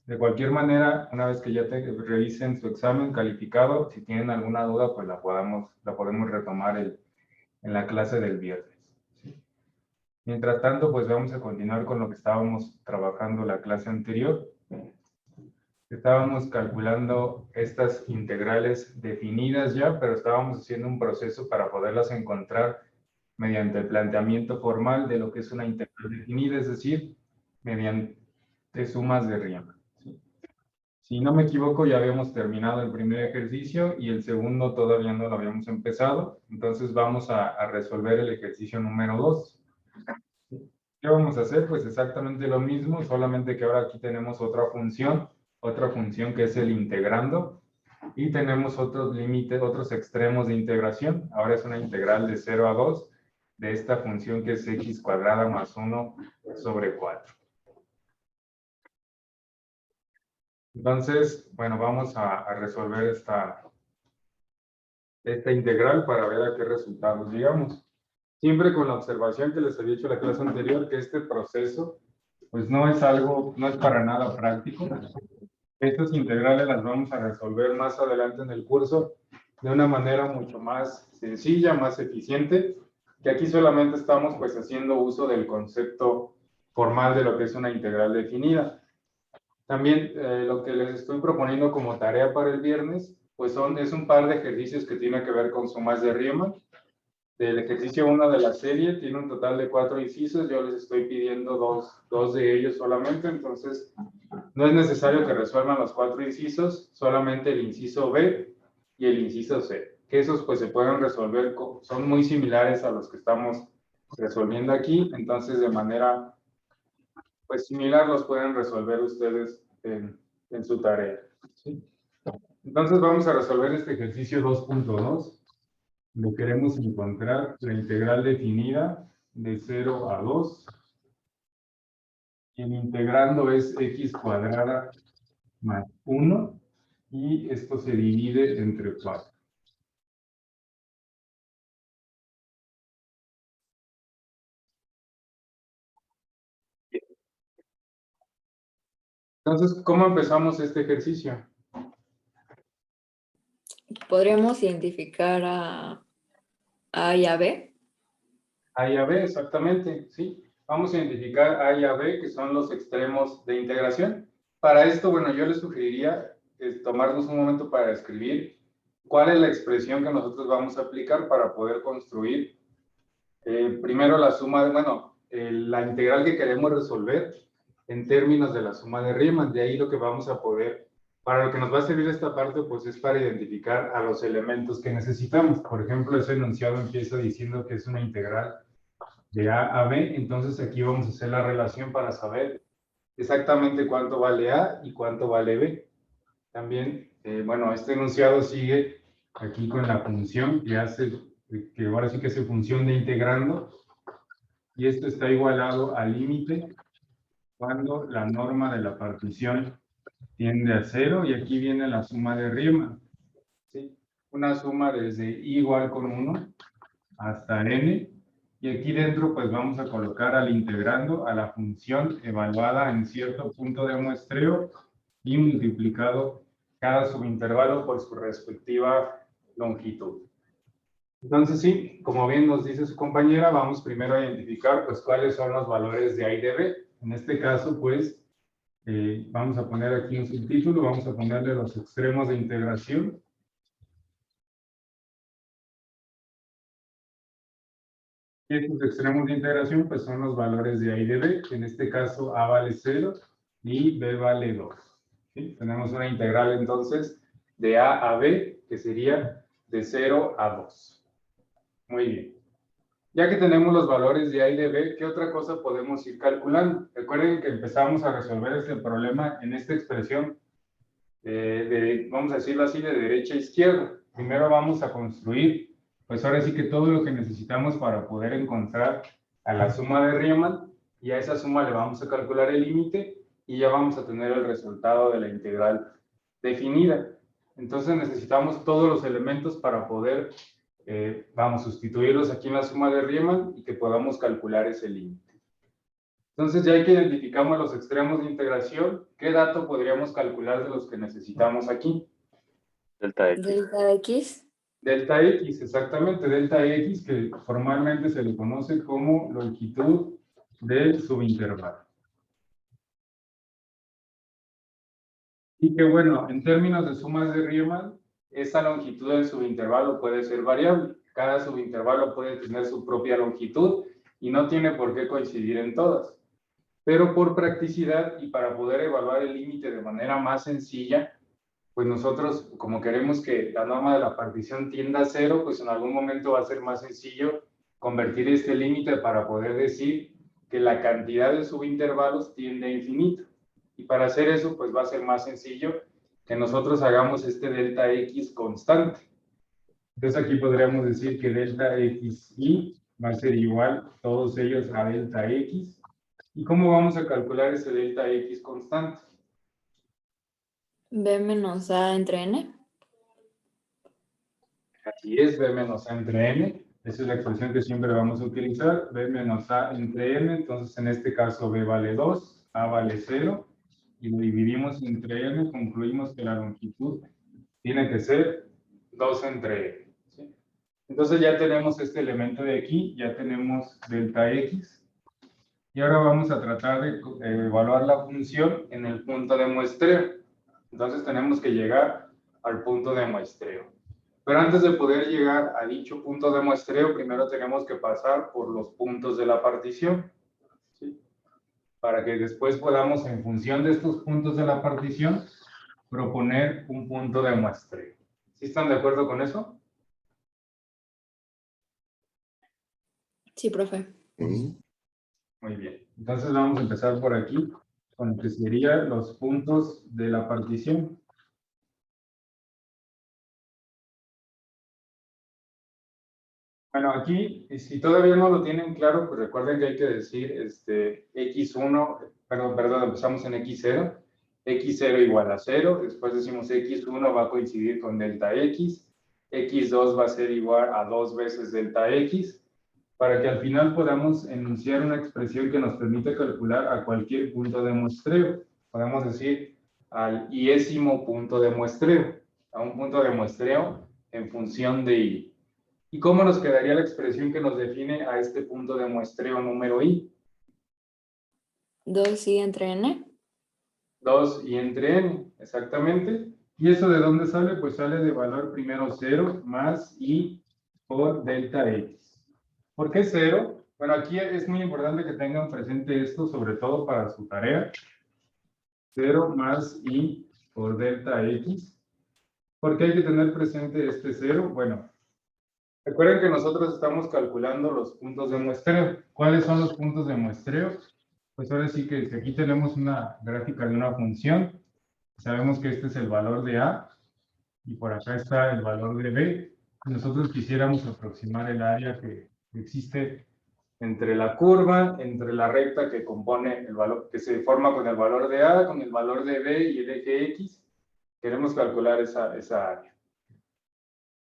De cualquier manera, una vez que ya revisen su examen calificado, si tienen alguna duda, pues la podemos retomar en la clase del viernes. ¿Sí? Mientras tanto, pues vamos a continuar con lo que estábamos trabajando la clase anterior. Estábamos calculando estas integrales definidas ya, pero estábamos haciendo un proceso para poderlas encontrar mediante el planteamiento formal de lo que es una integral definida, es decir, mediante sumas de Riemann. ¿Sí? Si no me equivoco, ya habíamos terminado el primer ejercicio y el segundo todavía no lo habíamos empezado. Entonces vamos a resolver el ejercicio número 2. ¿Qué vamos a hacer? Pues exactamente lo mismo, solamente que ahora aquí tenemos otra función que es el integrando, y tenemos otros límites, otros extremos de integración. Ahora es una integral de 0 a 2 de esta función que es x cuadrada más 1 sobre 4. Entonces, bueno, vamos a resolver esta integral para ver a qué resultados llegamos. Siempre con la observación que les había hecho en la clase anterior, que este proceso, pues no es para nada práctico. Estas integrales las vamos a resolver más adelante en el curso de una manera mucho más sencilla, más eficiente, que aquí solamente estamos pues haciendo uso del concepto formal de lo que es una integral definida. También lo que les estoy proponiendo como tarea para el viernes, pues es un par de ejercicios que tienen que ver con sumas de Riemann. Del ejercicio 1 de la serie tiene un total de 4 incisos, yo les estoy pidiendo dos de ellos solamente, entonces no es necesario que resuelvan los 4 incisos, solamente el inciso B y el inciso C, que esos pues se pueden resolver, son muy similares a los que estamos resolviendo aquí, entonces de manera pues similar los pueden resolver ustedes en su tarea. ¿Sí? Entonces vamos a resolver este ejercicio 2.2. Lo queremos encontrar la integral definida de 0 a 2. Y el integrando es x cuadrada más 1. Y esto se divide entre 4. Entonces, ¿cómo empezamos este ejercicio? ¿Podríamos identificar a y a B? A y a B, exactamente, sí. Vamos a identificar A y a B, que son los extremos de integración. Para esto, bueno, yo les sugeriría tomarnos un momento para escribir cuál es la expresión que nosotros vamos a aplicar para poder construir primero la suma, la integral que queremos resolver en términos de la suma de Riemann. De ahí lo que vamos a poder, para lo que nos va a servir esta parte, pues es para identificar a los elementos que necesitamos. Por ejemplo, ese enunciado empieza diciendo que es una integral de A a B, entonces aquí vamos a hacer la relación para saber exactamente cuánto vale A y cuánto vale B. También, bueno, este enunciado sigue aquí con la función que ahora sí que es función de integrando, y esto está igualado al límite cuando la norma de la partición tiende a 0, y aquí viene la suma de Riemann. ¿Sí? Una suma desde i igual con 1 hasta n, y aquí dentro pues vamos a colocar al integrando a la función evaluada en cierto punto de muestreo y multiplicado cada subintervalo por su respectiva longitud. Entonces sí, como bien nos dice su compañera, vamos primero a identificar pues cuáles son los valores de A y de B. En este caso pues vamos a poner aquí un subtítulo, vamos a ponerle los extremos de integración. Y estos extremos de integración pues son los valores de A y de B. En este caso A vale 0 y B vale 2. ¿Sí? Tenemos una integral entonces de A a B que sería de 0 a 2. Muy bien. Ya que tenemos los valores de A y de B, ¿qué otra cosa podemos ir calculando? Recuerden que empezamos a resolver este problema en esta expresión vamos a decirlo así, de derecha a izquierda. Primero vamos a construir, pues ahora sí que todo lo que necesitamos para poder encontrar a la suma de Riemann, y a esa suma le vamos a calcular el límite, y ya vamos a tener el resultado de la integral definida. Entonces necesitamos todos los elementos para poder, sustituirlos aquí en la suma de Riemann y que podamos calcular ese límite. Entonces, ya que identificamos los extremos de integración, ¿qué dato podríamos calcular de los que necesitamos aquí? Delta X. Delta X. Delta X, exactamente, delta X, que formalmente se le conoce como longitud del subintervalo. Y que bueno, en términos de sumas de Riemann, esa longitud del subintervalo puede ser variable. Cada subintervalo puede tener su propia longitud y no tiene por qué coincidir en todas. Pero por practicidad y para poder evaluar el límite de manera más sencilla, pues nosotros, como queremos que la norma de la partición tienda a cero, pues en algún momento va a ser más sencillo convertir este límite para poder decir que la cantidad de subintervalos tiende a infinito. Y para hacer eso, pues va a ser más sencillo que nosotros hagamos este delta X constante. Entonces aquí podríamos decir que delta XI va a ser igual, todos ellos a delta X. ¿Y cómo vamos a calcular ese delta X constante? B menos A entre N. Aquí es B menos A entre N. Esa es la expresión que siempre vamos a utilizar. B menos A entre N. Entonces, en este caso, B vale 2, A vale 0. Y lo dividimos entre N. Concluimos que la longitud tiene que ser 2 entre N. ¿Sí? Entonces, ya tenemos este elemento de aquí. Ya tenemos delta X. Y ahora vamos a tratar de evaluar la función en el punto de muestreo. Entonces, tenemos que llegar al punto de muestreo. Pero antes de poder llegar a dicho punto de muestreo, primero tenemos que pasar por los puntos de la partición, ¿sí? Para que después podamos, en función de estos puntos de la partición, proponer un punto de muestreo. ¿Sí están de acuerdo con eso? Sí, profe. Muy bien. Entonces vamos a empezar por aquí, con lo que serían los puntos de la partición. Bueno, aquí, si todavía no lo tienen claro, pues recuerden que hay que decir x1, perdón, empezamos en x0, x0 igual a 0, después decimos x1 va a coincidir con delta x, x2 va a ser igual a 2 veces delta x, para que al final podamos enunciar una expresión que nos permite calcular a cualquier punto de muestreo. Podemos decir al iésimo punto de muestreo, a un punto de muestreo en función de i. ¿Y cómo nos quedaría la expresión que nos define a este punto de muestreo número i? 2i entre N. 2i entre n, exactamente. ¿Y eso de dónde sale? Pues sale de valor primero 0 más i por delta x. ¿Por qué 0? Bueno, aquí es muy importante que tengan presente esto, sobre todo para su tarea. 0 más i por delta x. ¿Por qué hay que tener presente este 0? Bueno, recuerden que nosotros estamos calculando los puntos de muestreo. ¿Cuáles son los puntos de muestreo? Pues ahora sí que aquí tenemos una gráfica de una función. Sabemos que este es el valor de A y por acá está el valor de B. Si nosotros quisiéramos aproximar el área que existe entre la curva, entre la recta que compone el valor, que se forma con el valor de A, con el valor de B y el eje X, queremos calcular esa área.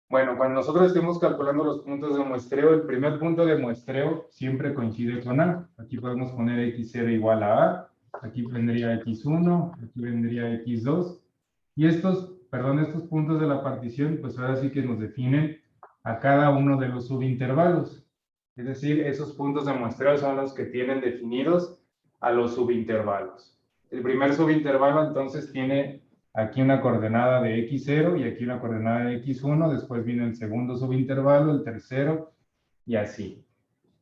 Bueno, cuando nosotros estemos calculando los puntos de muestreo, el primer punto de muestreo siempre coincide con A. Aquí podemos poner x0 igual a A, aquí vendría x1, aquí vendría x2. Y estos puntos de la partición, pues ahora sí que nos definen a cada uno de los subintervalos. Es decir, esos puntos de muestreo son los que tienen definidos a los subintervalos. El primer subintervalo entonces tiene aquí una coordenada de x0 y aquí una coordenada de x1, después viene el segundo subintervalo, el tercero, y así.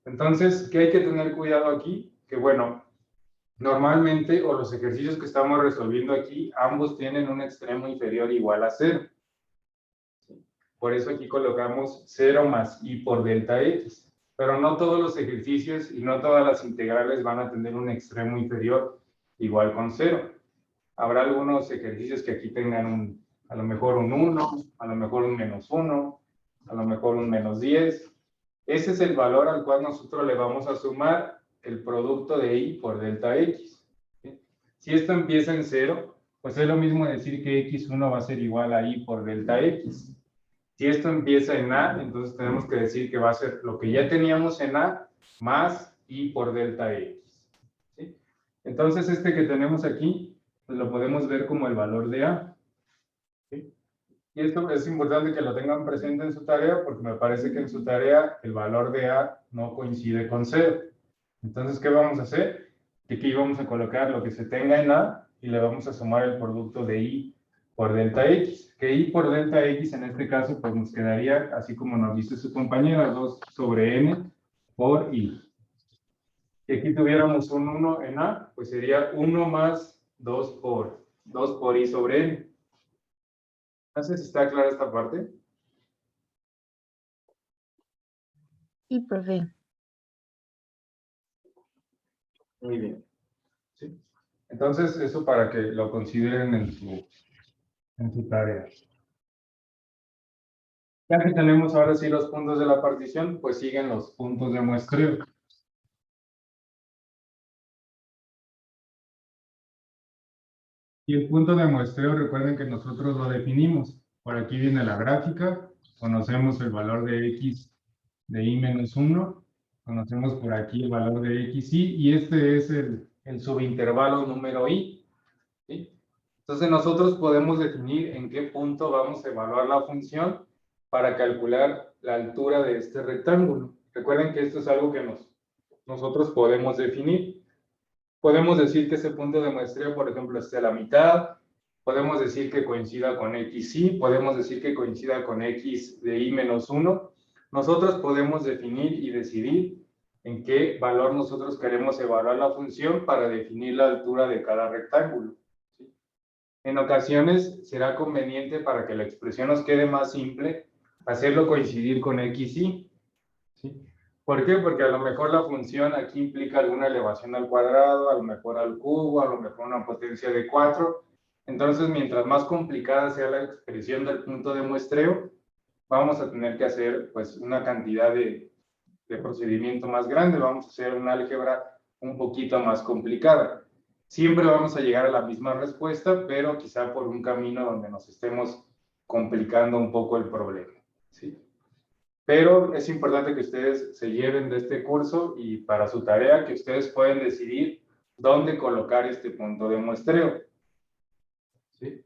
Entonces, ¿qué hay que tener cuidado aquí? Que bueno, normalmente, o los ejercicios que estamos resolviendo aquí, ambos tienen un extremo inferior igual a 0. Por eso aquí colocamos 0 más i por delta x. Pero no todos los ejercicios y no todas las integrales van a tener un extremo inferior igual con 0. Habrá algunos ejercicios que aquí tengan a lo mejor un 1, a lo mejor un menos 1, a lo mejor un menos 10. Ese es el valor al cual nosotros le vamos a sumar el producto de i por delta x. ¿Sí? Si esto empieza en 0, pues es lo mismo decir que x1 va a ser igual a i por delta x. Si esto empieza en a, entonces tenemos que decir que va a ser lo que ya teníamos en a más i por delta x. ¿Sí? Entonces, este que tenemos aquí, pues lo podemos ver como el valor de A. ¿Sí? Y esto es importante que lo tengan presente en su tarea, porque me parece que en su tarea el valor de A no coincide con 0. Entonces, ¿qué vamos a hacer? Que aquí vamos a colocar lo que se tenga en A y le vamos a sumar el producto de I por delta X. Que I por delta X en este caso pues nos quedaría, así como nos dice su compañera, 2 sobre N por I. Si aquí tuviéramos un 1 en A, pues sería 1 más 2 por I sobre N. No sé si está clara esta parte. Sí, profe. Muy bien. ¿Sí? Entonces, eso para que lo consideren en su tarea. Ya que tenemos ahora sí los puntos de la partición, pues siguen los puntos de muestreo. Y el punto de muestreo, recuerden que nosotros lo definimos. Por aquí viene la gráfica, conocemos el valor de x de i menos 1, conocemos por aquí el valor de xi, y este es el subintervalo número i. ¿Sí? Entonces nosotros podemos definir en qué punto vamos a evaluar la función para calcular la altura de este rectángulo. Recuerden que esto es algo que nosotros podemos definir. Podemos decir que ese punto de muestreo, por ejemplo, esté a la mitad. Podemos decir que coincida con xy. Podemos decir que coincida con x de i menos 1. Nosotros podemos definir y decidir en qué valor nosotros queremos evaluar la función para definir la altura de cada rectángulo. ¿Sí? En ocasiones será conveniente, para que la expresión nos quede más simple, hacerlo coincidir con xy. ¿Sí? ¿Por qué? Porque a lo mejor la función aquí implica alguna elevación al cuadrado, a lo mejor al cubo, a lo mejor una potencia de 4. Entonces, mientras más complicada sea la expresión del punto de muestreo, vamos a tener que hacer pues una cantidad de procedimiento más grande, vamos a hacer una álgebra un poquito más complicada. Siempre vamos a llegar a la misma respuesta, pero quizá por un camino donde nos estemos complicando un poco el problema. ¿Sí? Pero es importante que ustedes se lleven de este curso, y para su tarea que ustedes pueden decidir dónde colocar este punto de muestreo. ¿Sí?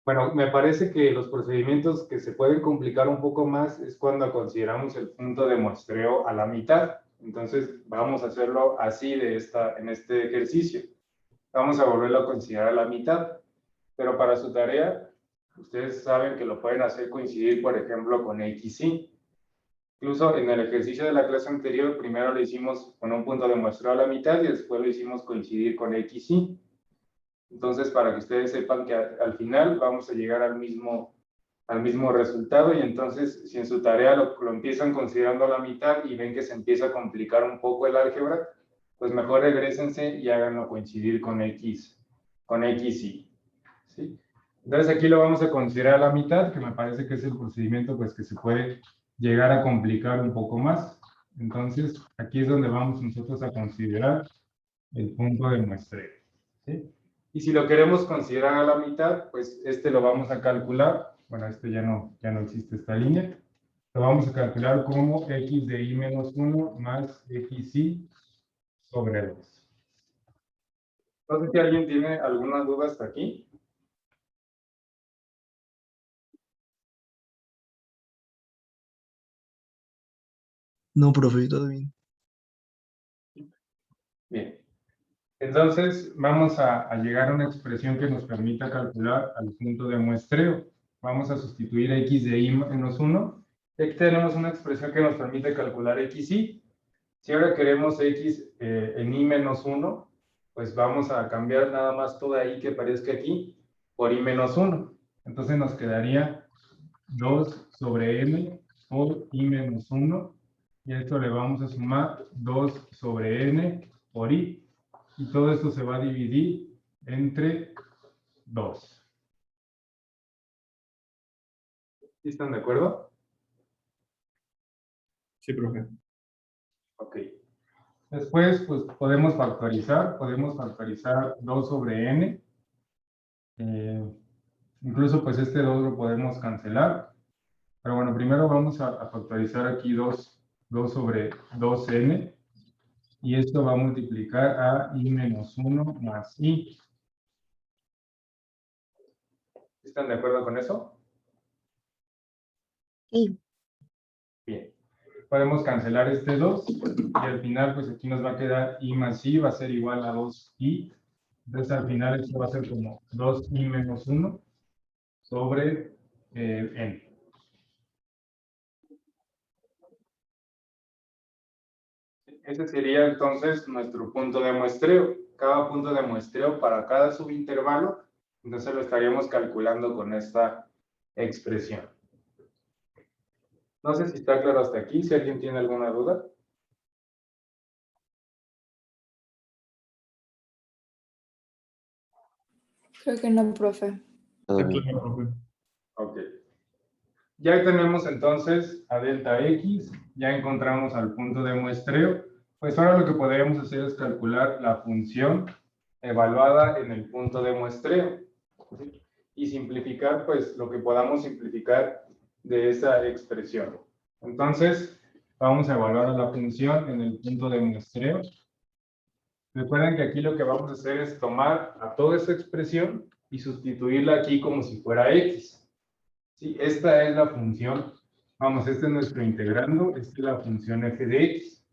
Bueno, me parece que los procedimientos que se pueden complicar un poco más es cuando consideramos el punto de muestreo a la mitad. Entonces vamos a hacerlo así en este ejercicio. Vamos a volverlo a considerar a la mitad. Pero para su tarea, ustedes saben que lo pueden hacer coincidir, por ejemplo, con xy. Incluso en el ejercicio de la clase anterior, primero lo hicimos con un punto de muestreo a la mitad y después lo hicimos coincidir con xy. Entonces, para que ustedes sepan que al final vamos a llegar al mismo resultado, y entonces, si en su tarea lo empiezan considerando a la mitad y ven que se empieza a complicar un poco el álgebra, pues mejor regrésense y háganlo coincidir con xy. ¿Sí? Entonces, aquí lo vamos a considerar a la mitad, que me parece que es el procedimiento pues que se puede llegar a complicar un poco más. Entonces, aquí es donde vamos nosotros a considerar el punto de muestreo. ¿Sí? Y si lo queremos considerar a la mitad, pues este lo vamos a calcular. Bueno, este ya no existe esta línea. Lo vamos a calcular como x de i menos 1 más xy sobre 2. No sé si alguien tiene alguna duda hasta aquí. No, profe, todo bien. Bien. Entonces, vamos a llegar a una expresión que nos permita calcular al punto de muestreo. Vamos a sustituir x de i menos 1. Aquí tenemos una expresión que nos permite calcular xy. Si ahora queremos x en i menos 1, pues vamos a cambiar nada más toda i que aparezca aquí por i menos 1. Entonces nos quedaría 2 sobre n por i menos 1. Y a esto le vamos a sumar 2 sobre n por i. Y todo esto se va a dividir entre 2. ¿Están de acuerdo? Sí, profe. Ok. Después, pues podemos factorizar 2 sobre n. Incluso, pues este 2 lo podemos cancelar. Pero bueno, primero vamos a factorizar aquí 2 sobre 2n. Y esto va a multiplicar a I menos 1 más I. ¿Están de acuerdo con eso? Sí. Bien. Podemos cancelar este 2 y al final pues aquí nos va a quedar I más I va a ser igual a 2I. Entonces al final esto va a ser como 2I menos 1 sobre N. Ese sería entonces nuestro punto de muestreo. Cada punto de muestreo para cada subintervalo, entonces lo estaríamos calculando con esta expresión. No sé si está claro hasta aquí, si alguien tiene alguna duda. Creo que no, profe. Está claro, profe. Ok. Ya tenemos entonces a delta X, ya encontramos al punto de muestreo. Pues ahora lo que podríamos hacer es calcular la función evaluada en el punto de muestreo. ¿Sí? Y simplificar pues lo que podamos simplificar de esa expresión. Entonces, vamos a evaluar a la función en el punto de muestreo. Recuerden que aquí lo que vamos a hacer es tomar a toda esa expresión y sustituirla aquí como si fuera X. Sí, esta es la función, vamos, este es nuestro integrando, esta es la función f de x.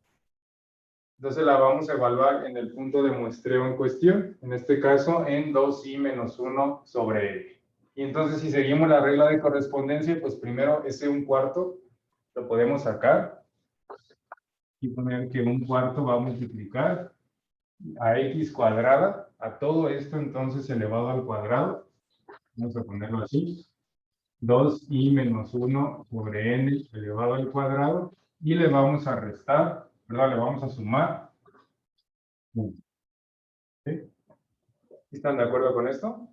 Entonces la vamos a evaluar en el punto de muestreo en cuestión, en este caso en 2i menos 1 sobre n. Y entonces si seguimos la regla de correspondencia, pues primero ese 1/4 lo podemos sacar y poner que 1/4 va a multiplicar a x cuadrada, a todo esto entonces elevado al cuadrado, vamos a ponerlo así. 2i menos 1 sobre n elevado al cuadrado y le vamos a restar, perdón, le vamos a sumar 1. ¿Sí? ¿Están de acuerdo con esto?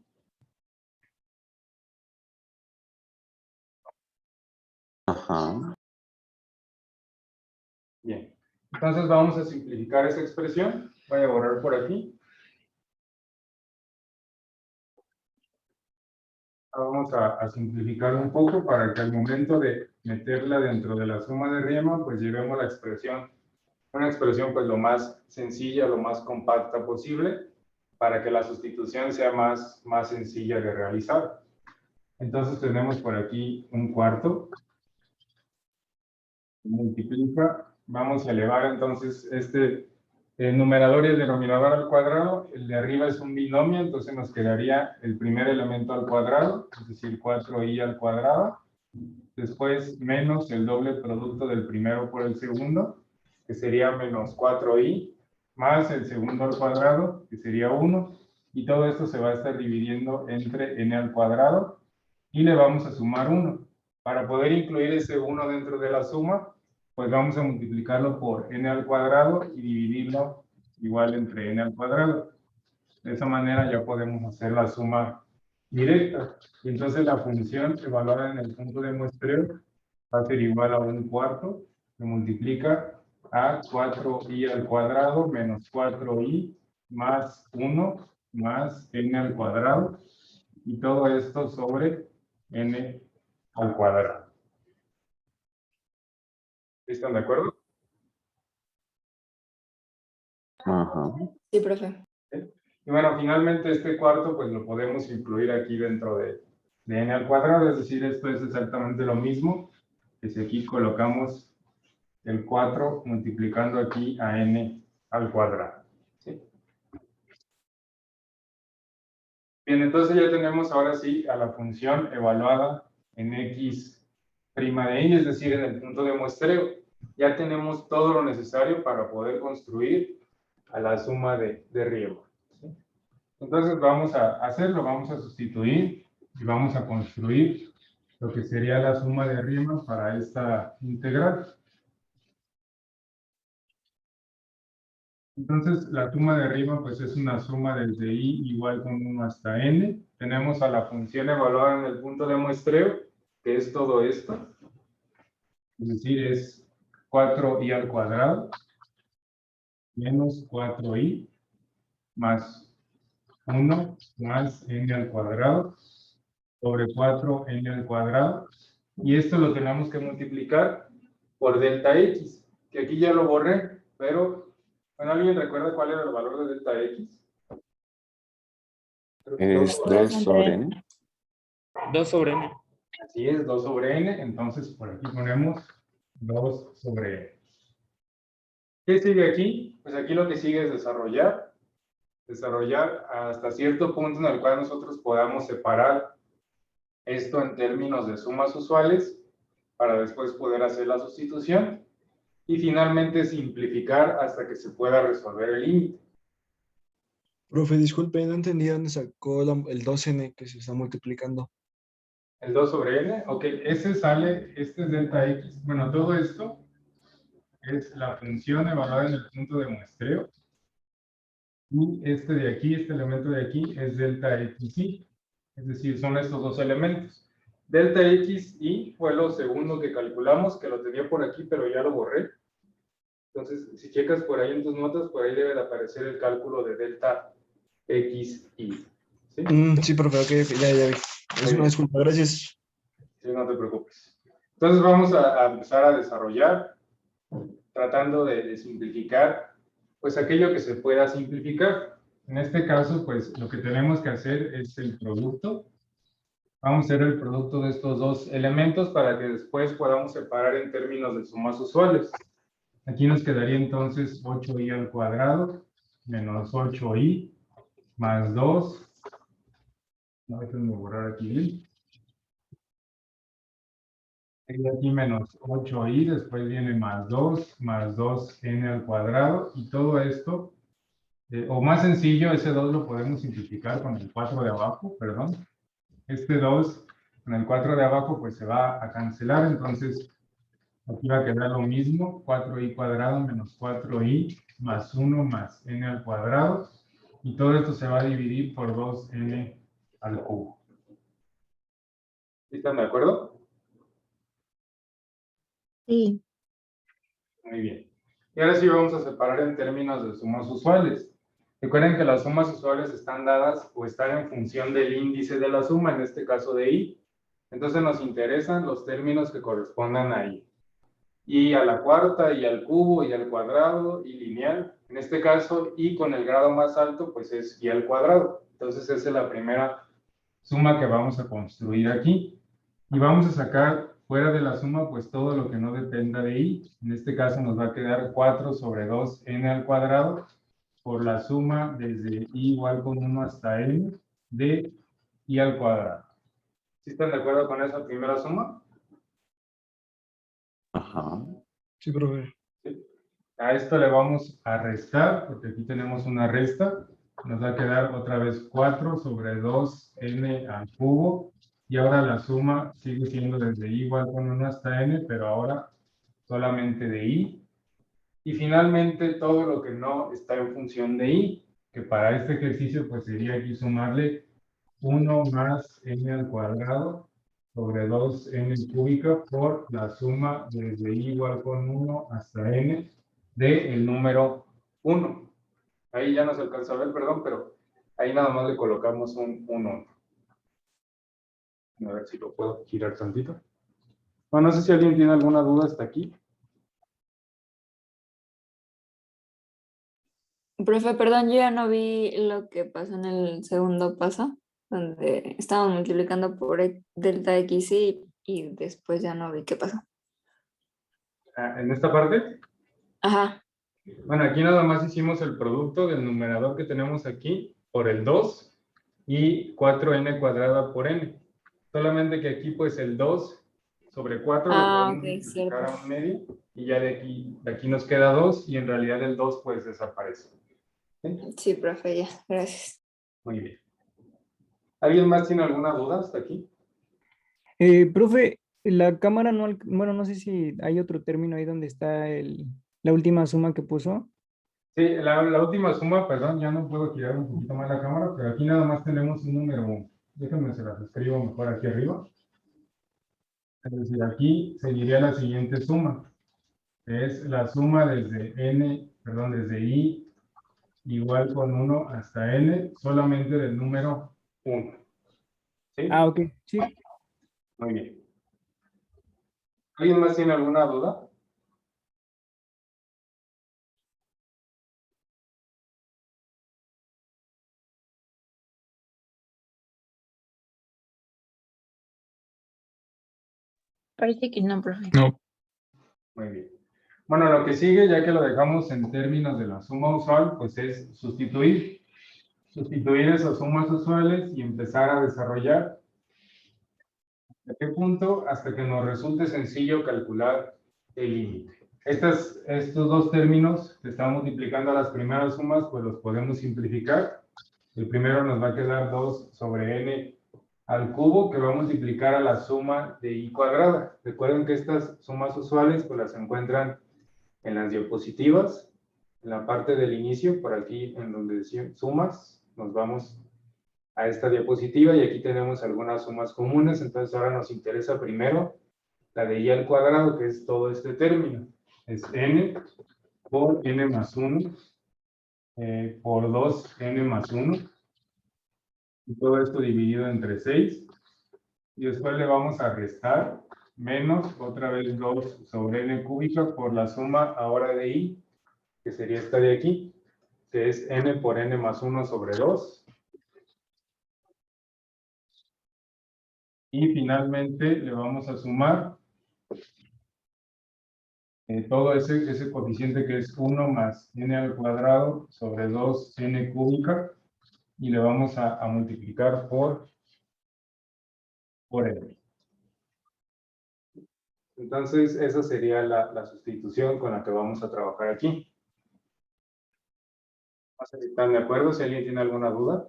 Ajá. Bien. Entonces vamos a simplificar esa expresión. Voy a borrar por aquí. Vamos a simplificar un poco para que al momento de meterla dentro de la suma de Riemann, pues llevemos la expresión, una expresión pues lo más sencilla, lo más compacta posible, para que la sustitución sea más sencilla de realizar. Entonces tenemos por aquí 1/4. Multiplica. Vamos a elevar entonces el numerador y el denominador al cuadrado. El de arriba es un binomio, entonces nos quedaría el primer elemento al cuadrado, es decir, 4i al cuadrado. Después menos el doble producto del primero por el segundo, que sería menos 4i, más el segundo al cuadrado, que sería 1. Y todo esto se va a estar dividiendo entre n al cuadrado. Y le vamos a sumar 1. Para poder incluir ese 1 dentro de la suma, pues vamos a multiplicarlo por n al cuadrado y dividirlo igual entre n al cuadrado. De esa manera ya podemos hacer la suma directa. Y entonces la función evaluada en el punto de muestreo va a ser igual a 1/4, que multiplica a 4i al cuadrado menos 4i más 1 más n al cuadrado. Y todo esto sobre n al cuadrado. ¿Están de acuerdo? Ajá. Sí, profe. Y bueno, finalmente este cuarto pues lo podemos incluir aquí dentro de n al cuadrado, es decir, esto es exactamente lo mismo que si aquí colocamos el 4 multiplicando aquí a n al cuadrado. ¿Sí? Bien, entonces ya tenemos ahora sí a la función evaluada en x' de y, es decir, en el punto de muestreo. Ya tenemos todo lo necesario para poder construir a la suma de Riemann. ¿Sí? Entonces vamos a hacerlo, vamos a sustituir y vamos a construir lo que sería la suma de Riemann para esta integral. Entonces la suma de Riemann pues es una suma desde i igual con 1 hasta n. Tenemos a la función evaluada en el punto de muestreo, que es todo esto. Es decir, es 4i al cuadrado menos 4i más 1 más n al cuadrado sobre 4n al cuadrado. Y esto lo tenemos que multiplicar por delta x, que aquí ya lo borré, pero Bueno, ¿alguien recuerda cuál era el valor de delta X? Creo que Es 2 sobre n. 2 sobre n. Así es, 2 sobre n, entonces por aquí ponemos 2 sobre n. ¿Qué sigue aquí? Pues aquí lo que sigue es desarrollar hasta cierto punto en el cual nosotros podamos separar esto en términos de sumas usuales para después poder hacer la sustitución y finalmente simplificar hasta que se pueda resolver el límite. Profe, disculpe, no entendí dónde sacó el 2n que se está multiplicando. El 2 sobre n, ok, este es delta x. Bueno, todo esto es la función evaluada en el punto de muestreo. Y este de aquí, este elemento de aquí, es delta xy. Es decir, son estos dos elementos. Delta xy fue lo segundo que calculamos, que lo tenía por aquí, pero ya lo borré. Entonces, si checas por ahí en tus notas, por ahí debe de aparecer el cálculo de delta xy. ¿Sí? Sí, profe, ok, ya vi. Es una disculpa, gracias. Sí, no te preocupes. Entonces vamos a empezar a desarrollar, tratando de simplificar, pues aquello que se pueda simplificar. En este caso, pues lo que tenemos que hacer es el producto. Vamos a hacer el producto de estos dos elementos para que después podamos separar en términos de sumas usuales. Aquí nos quedaría entonces 8i al cuadrado menos 8i más 2. No, déjenme borrar aquí bien. Y aquí menos 8i, después viene más 2n al cuadrado, y todo esto, o más sencillo, ese 2 lo podemos simplificar con el 4 de abajo, perdón. Este 2 con el 4 de abajo pues se va a cancelar, entonces aquí va a quedar lo mismo, 4i cuadrado menos 4i más 1 más n al cuadrado, y todo esto se va a dividir por 2n al cubo. ¿Están de acuerdo? Sí. Muy bien. Y ahora sí vamos a separar en términos de sumas usuales. Recuerden que las sumas usuales están dadas o están en función del índice de la suma, en este caso de i. Entonces nos interesan los términos que correspondan a i. I a la cuarta, i al cubo, i al cuadrado, i lineal. En este caso, i con el grado más alto, pues es i al cuadrado. Entonces esa es la primera suma que vamos a construir aquí. Y vamos a sacar fuera de la suma, pues todo lo que no dependa de i. En este caso nos va a quedar 4 sobre 2n al cuadrado por la suma desde i igual con 1 hasta n de i al cuadrado. ¿Sí están de acuerdo con esa primera suma? Ajá. Sí, profe. ¿Sí? A esto le vamos a restar, porque aquí tenemos una resta. Nos va a quedar otra vez 4 sobre 2n al cubo. Y ahora la suma sigue siendo desde i igual con 1 hasta n, pero ahora solamente de i. Y finalmente todo lo que no está en función de i, que para este ejercicio pues sería aquí sumarle 1 más n al cuadrado sobre 2n cúbica por la suma desde i igual con 1 hasta n del número 1. Ahí ya no se alcanza a ver, perdón, pero ahí nada más le colocamos un 1. A ver si lo puedo girar tantito. Bueno, no sé si alguien tiene alguna duda hasta aquí. Profe, perdón, yo ya no vi lo que pasó en el segundo paso, donde estábamos multiplicando por delta xy y después ya no vi qué pasó. En esta parte, Ajá. bueno, aquí nada más hicimos el producto del numerador que tenemos aquí por el 2 y 4n cuadrada por n. Solamente que aquí pues el 2 sobre 4 lo podemos Ok, multiplicar cierto. a un medio y ya de aquí nos queda 2 y en realidad el 2 pues desaparece. ¿Sí? Sí, profe, ya, gracias. Muy bien. ¿Alguien más tiene alguna duda hasta aquí? Profe, la cámara no, bueno, no sé si hay otro término ahí donde está la última suma que puso. Sí, la última suma, perdón, ya no puedo girar un poquito más la cámara, pero aquí nada más tenemos un número 1. Déjenme se las escribo mejor aquí arriba. Es decir, aquí seguiría la siguiente suma, que es la suma desde n, perdón, desde i igual con 1 hasta n, solamente del número 1. ¿Sí? Ah, ok, sí. Muy bien. ¿Alguien más tiene alguna duda? Parece que no, profe. No. Muy bien. Bueno, lo que sigue, ya que lo dejamos en términos de la suma usual, pues es sustituir. Sustituir esas sumas usuales y empezar a desarrollar. ¿A qué punto? Hasta que nos resulte sencillo calcular el límite. Estos dos términos que están multiplicando las primeras sumas, pues los podemos simplificar. El primero nos va a quedar 2 sobre n al cubo, que va a multiplicar a la suma de i cuadrada. Recuerden que estas sumas usuales pues las encuentran en las diapositivas, en la parte del inicio, por aquí en donde decía sumas, nos vamos a esta diapositiva y aquí tenemos algunas sumas comunes. Entonces ahora nos interesa primero la de i al cuadrado, que es todo este término. Es n por n más 1 por 2n más 1. Y todo esto dividido entre 6. Y después le vamos a restar menos otra vez 2 sobre n cúbica por la suma ahora de i, que sería esta de aquí, que es n por n más 1 sobre 2. Y finalmente le vamos a sumar todo ese coeficiente que es 1 más n al cuadrado sobre 2n cúbica y le vamos a multiplicar por n. Entonces, esa sería la sustitución con la que vamos a trabajar aquí. No sé si están de acuerdo, si alguien tiene alguna duda.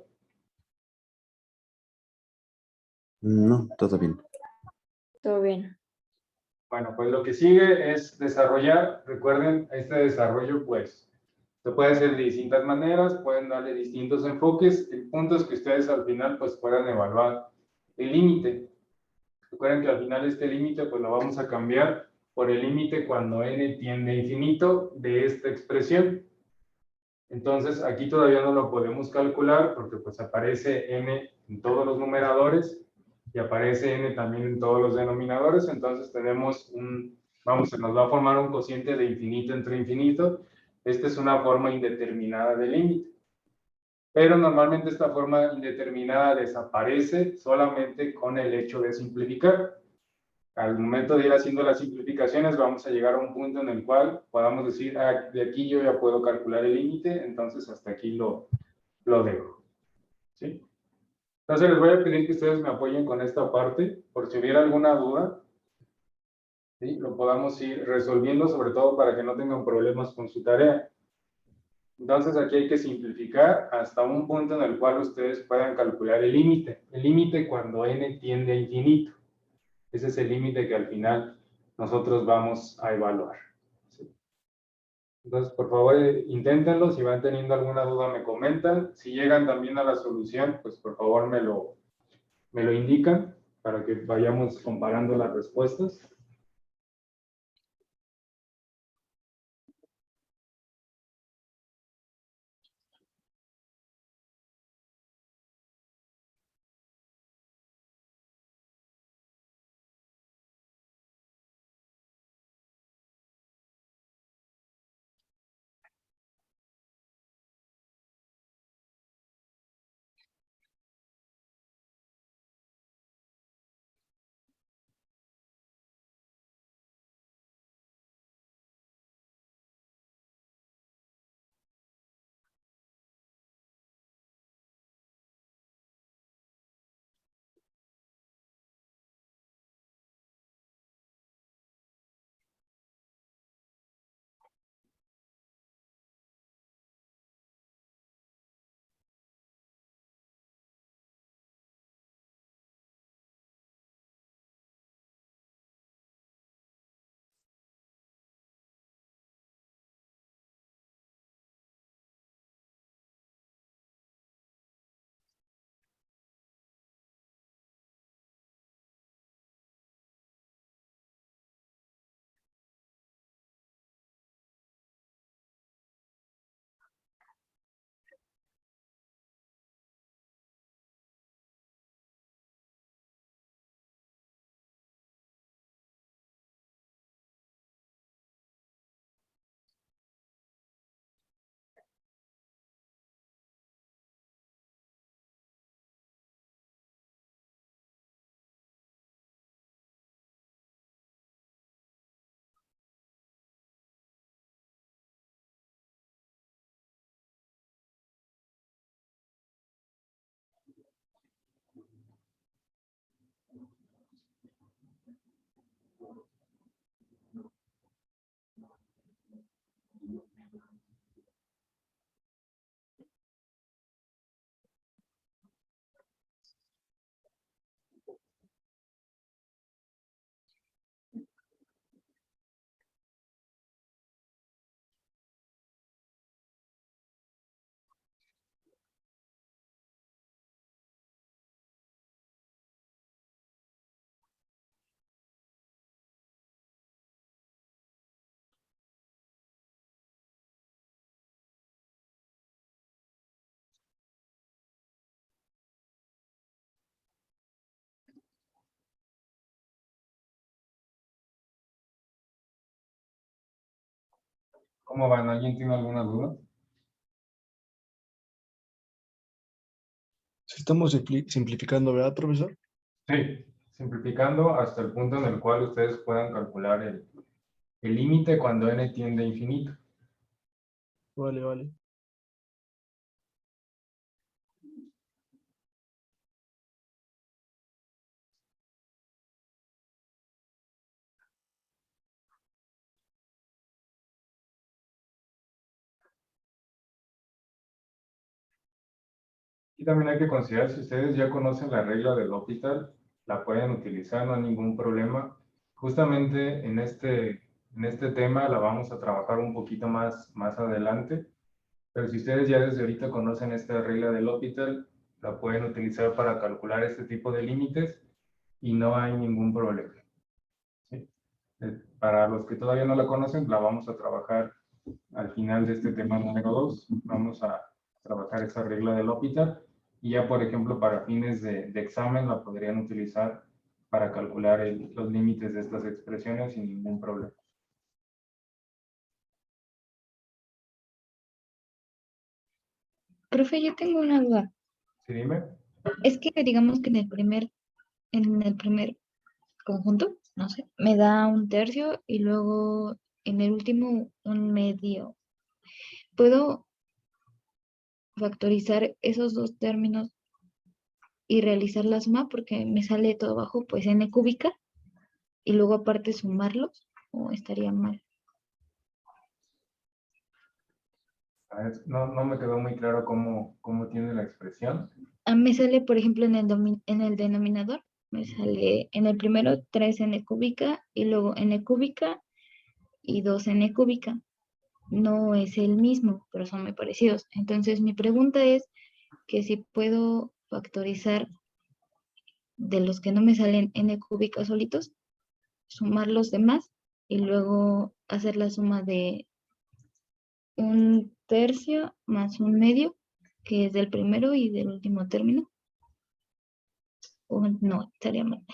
No, todo bien. Todo bien. Bueno, pues lo que sigue es desarrollar. Recuerden, este desarrollo, pues, se puede hacer de distintas maneras, pueden darle distintos enfoques. El punto es que ustedes al final, pues, puedan evaluar el límite. Recuerden que al final este límite, pues, lo vamos a cambiar por el límite cuando n tiende a infinito de esta expresión. Entonces, aquí todavía no lo podemos calcular porque, pues, aparece n en todos los numeradores y aparece n también en todos los denominadores. Entonces tenemos se nos va a formar un cociente de infinito entre infinito. Esta es una forma indeterminada de límite. Pero normalmente esta forma indeterminada desaparece solamente con el hecho de simplificar. Al momento de ir haciendo las simplificaciones, vamos a llegar a un punto en el cual podamos decir, de aquí yo ya puedo calcular el límite, entonces hasta aquí lo dejo. ¿Sí? Entonces les voy a pedir que ustedes me apoyen con esta parte, por si hubiera alguna duda, ¿sí? Lo podamos ir resolviendo, sobre todo para que no tengan problemas con su tarea. Entonces aquí hay que simplificar hasta un punto en el cual ustedes puedan calcular el límite. El límite cuando n tiende a infinito. Ese es el límite que al final nosotros vamos a evaluar. ¿Sí? Entonces, por favor, inténtenlo. Si van teniendo alguna duda, me comentan. Si llegan también a la solución, pues por favor me lo indican para que vayamos comparando las respuestas. ¿Cómo van? ¿Alguien tiene alguna duda? Sí, estamos simplificando, ¿verdad, profesor? Sí, simplificando hasta el punto en el cual ustedes puedan calcular el límite cuando n tiende a infinito. Vale, vale. Y también hay que considerar, si ustedes ya conocen la regla del L'Hopital, la pueden utilizar, no hay ningún problema. Justamente en este tema la vamos a trabajar un poquito más adelante, pero si ustedes ya desde ahorita conocen esta regla del L'Hopital, la pueden utilizar para calcular este tipo de límites y no hay ningún problema. ¿Sí? Para los que todavía no la conocen, la vamos a trabajar al final de este tema número 2. Vamos a trabajar esa regla del L'Hopital y ya, por ejemplo, para fines de examen la podrían utilizar para calcular los límites de estas expresiones sin ningún problema. Profe, yo tengo una duda. ¿Sí, dime? Es que digamos que en el primer conjunto, no sé, me da un tercio y luego en el último un medio. ¿Puedo factorizar esos dos términos y realizar la suma? Porque me sale todo abajo, pues n cúbica, y luego aparte sumarlos, o estaría mal. A ver, no me quedó muy claro cómo tiene la expresión. Me sale, por ejemplo, en el denominador, me sale en el primero 3n cúbica y luego n cúbica y 2n cúbica. No es el mismo, pero son muy parecidos. Entonces, mi pregunta es que si puedo factorizar de los que no me salen n cúbica solitos, sumar los demás y luego hacer la suma de un tercio más un medio, que es del primero y del último término. O no, estaría mal.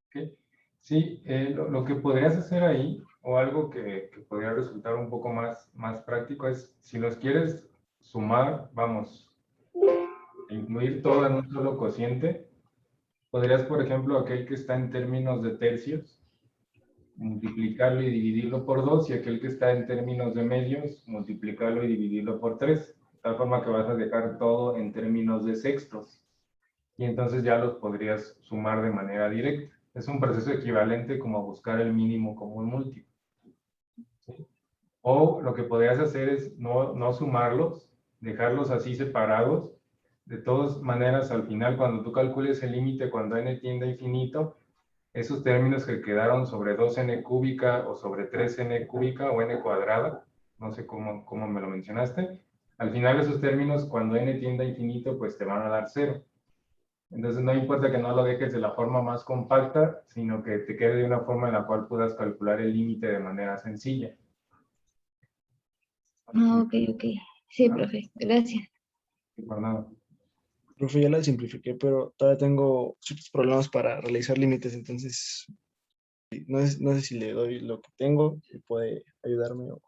¿Ok? Sí, lo que podrías hacer ahí, o algo que podría resultar un poco más práctico, es si los quieres sumar, vamos, incluir todo en un solo cociente, podrías, por ejemplo, aquel que está en términos de tercios, multiplicarlo y dividirlo por 2, y aquel que está en términos de medios, multiplicarlo y dividirlo por 3, de tal forma que vas a dejar todo en términos de sextos, y entonces ya los podrías sumar de manera directa. Es un proceso equivalente como a buscar el mínimo común múltiplo. ¿Sí? O lo que podrías hacer es no sumarlos, dejarlos así separados. De todas maneras, al final, cuando tú calcules el límite, cuando n tiende a infinito, esos términos que quedaron sobre 2n cúbica o sobre 3n cúbica o n cuadrada, no sé cómo me lo mencionaste, al final esos términos, cuando n tiende a infinito, pues te van a dar 0. Entonces no importa que no lo dejes de la forma más compacta, sino que te quede de una forma en la cual puedas calcular el límite de manera sencilla. Ok, ok. Sí, profe, gracias. Y por nada. Profe, ya la simplifiqué, pero todavía tengo ciertos problemas para realizar límites, entonces no sé si le doy lo que tengo y puede ayudarme o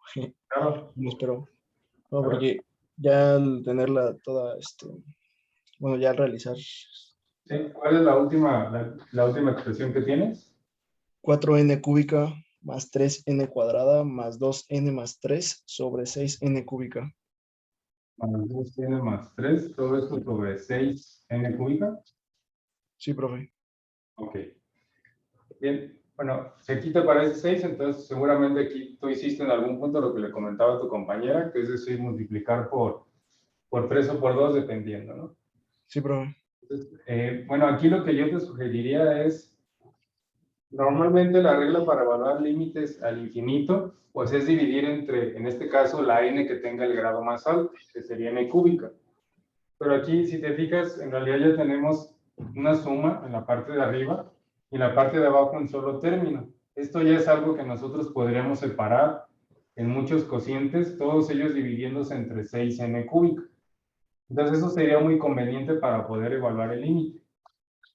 Claro, no espero. No, claro. porque ya al tenerla toda, bueno, ya al realizar Sí, ¿cuál es la última expresión que tienes? 4n cúbica más 3n cuadrada más 2n más 3 sobre 6n cúbica. Más 2n más 3, todo esto sobre 6n cúbica. Sí, profe. Ok. Bien, bueno, si aquí te parece 6, entonces seguramente aquí tú hiciste en algún punto lo que le comentaba a tu compañera, que es decir, multiplicar por 3 o por 2, dependiendo, ¿no? Sí, profe. Entonces, bueno, aquí lo que yo te sugeriría es, normalmente la regla para evaluar límites al infinito, pues es dividir entre, en este caso, la n que tenga el grado más alto, que sería n cúbica. Pero aquí, si te fijas, en realidad ya tenemos una suma en la parte de arriba y en la parte de abajo un solo término. Esto ya es algo que nosotros podríamos separar en muchos cocientes, todos ellos dividiéndose entre 6n cúbica. Entonces eso sería muy conveniente para poder evaluar el límite.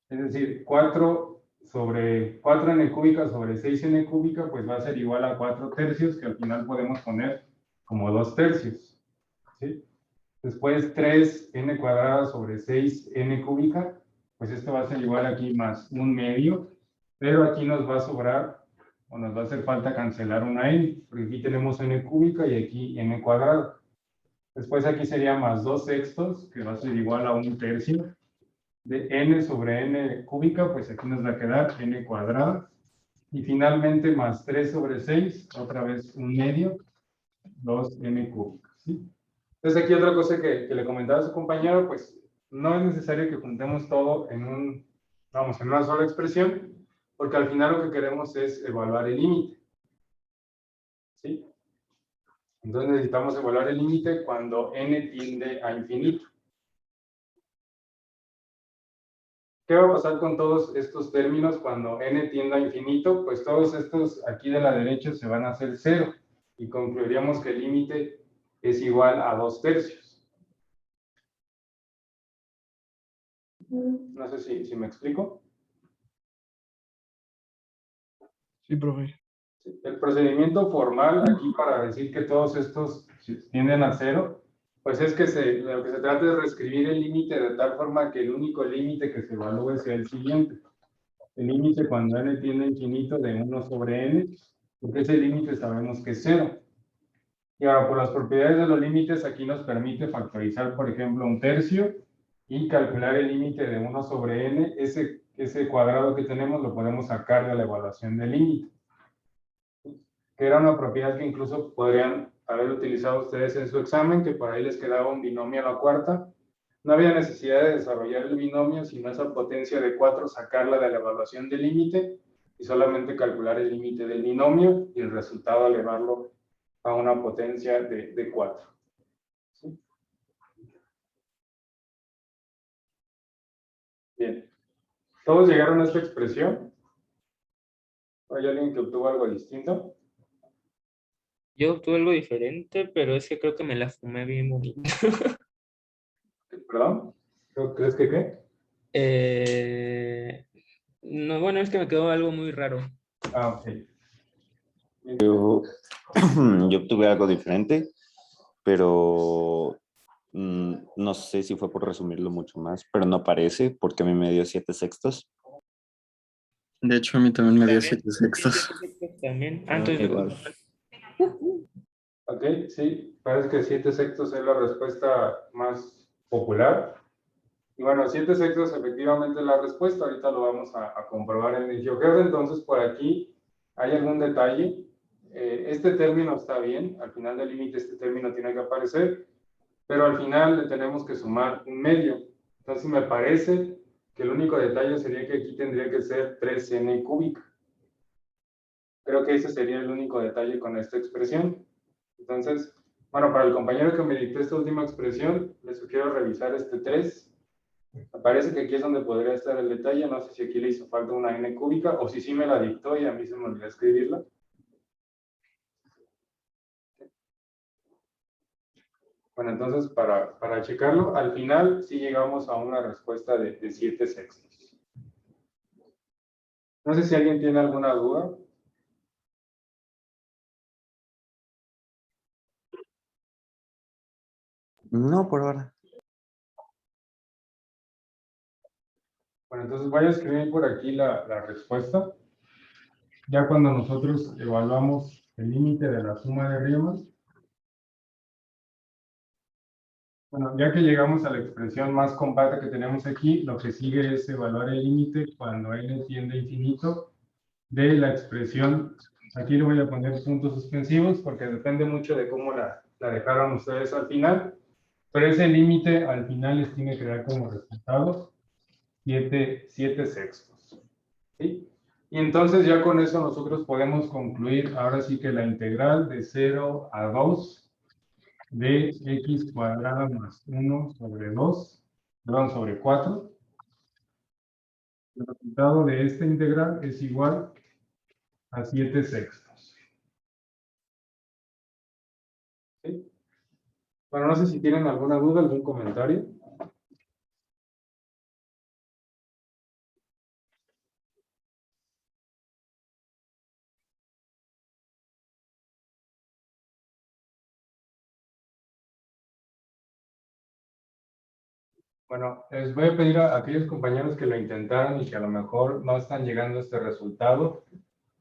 Es decir, 4 sobre 4n cúbica sobre 6n cúbica, pues va a ser igual a 4 tercios, que al final podemos poner como 2 tercios. ¿Sí? Después 3n cuadrada sobre 6n cúbica, pues esto va a ser igual aquí más 1/2, pero aquí nos va a sobrar, o nos va a hacer falta cancelar una n, porque aquí tenemos n cúbica y aquí n cuadrada. Después aquí sería más 2 sextos, que va a ser igual a 1 tercio. De n sobre n cúbica, pues aquí nos va a quedar n cuadrada. Y finalmente más 3 sobre 6, otra vez 1/2, 2n cúbica. ¿Sí? Entonces aquí otra cosa que le comentaba a su compañero, pues no es necesario que juntemos todo en en una sola expresión, porque al final lo que queremos es evaluar el límite. ¿Sí? Entonces necesitamos evaluar el límite cuando n tiende a infinito. ¿Qué va a pasar con todos estos términos cuando n tiende a infinito? Pues todos estos aquí de la derecha se van a hacer 0 y concluiríamos que el límite es igual a 2 tercios. No sé si me explico. Sí, profe. El procedimiento formal aquí para decir que todos estos tienden a 0, pues es que lo que se trata es reescribir el límite de tal forma que el único límite que se evalúe sea el siguiente. El límite cuando n tiende a infinito de 1 sobre n, porque ese límite sabemos que es 0. Y ahora, por las propiedades de los límites, aquí nos permite factorizar, por ejemplo, 1 tercio y calcular el límite de 1 sobre n. Ese cuadrado que tenemos lo podemos sacar de la evaluación del límite, que era una propiedad que incluso podrían haber utilizado ustedes en su examen, que por ahí les quedaba un binomio a la cuarta. No había necesidad de desarrollar el binomio, sino esa potencia de 4, sacarla de la evaluación del límite y solamente calcular el límite del binomio y el resultado elevarlo a una potencia de 4. ¿Sí? Bien. ¿Todos llegaron a esta expresión? ¿Hay alguien que obtuvo algo distinto? Yo obtuve algo diferente, pero es que creo que me la fumé bien bonito. ¿Perdón? ¿Crees que qué? No, bueno, es que me quedó algo muy raro. Ah, ok. Yo obtuve algo diferente, pero no sé si fue por resumirlo mucho más, pero no parece, porque a mí me dio 7 sextos. De hecho, a mí también me dio También, 7 sextos. También. Ah, entonces Igual. Ok, sí, parece que 7 sextos es la respuesta más popular. Y bueno, 7 sextos efectivamente es la respuesta. Ahorita lo vamos a comprobar en el GeoGebra. Entonces, por aquí, ¿hay algún detalle? Este término está bien. Al final del límite este término tiene que aparecer. Pero al final le tenemos que sumar 1/2. Entonces, me parece que el único detalle sería que aquí tendría que ser 3n cúbica. Creo que ese sería el único detalle con esta expresión. Entonces, bueno, para el compañero que me dictó esta última expresión, le sugiero revisar este 3. Me parece que aquí es donde podría estar el detalle. No sé si aquí le hizo falta una n cúbica o si sí me la dictó y a mí se me olvidó escribirla. Bueno, entonces para checarlo, al final sí llegamos a una respuesta de 7 sextos. No sé si alguien tiene alguna duda. No, por ahora. Bueno, entonces voy a escribir por aquí la respuesta. Ya cuando nosotros evaluamos el límite de la suma de Riemann, bueno, ya que llegamos a la expresión más compacta que tenemos aquí, lo que sigue es evaluar el límite cuando n tiende a infinito de la expresión. Aquí le voy a poner puntos suspensivos porque depende mucho de cómo la dejaron ustedes al final. Pero ese límite al final les tiene que dar como resultado 7 sextos. ¿Sí? Y entonces ya con eso nosotros podemos concluir ahora sí que la integral de 0 a 2 de x cuadrada más 1 sobre 2, perdón, sobre 4. El resultado de esta integral es igual a 7 sextos. ¿Sí? Bueno, no sé si tienen alguna duda, algún comentario. Bueno, les voy a pedir a aquellos compañeros que lo intentaron y que a lo mejor no están llegando a este resultado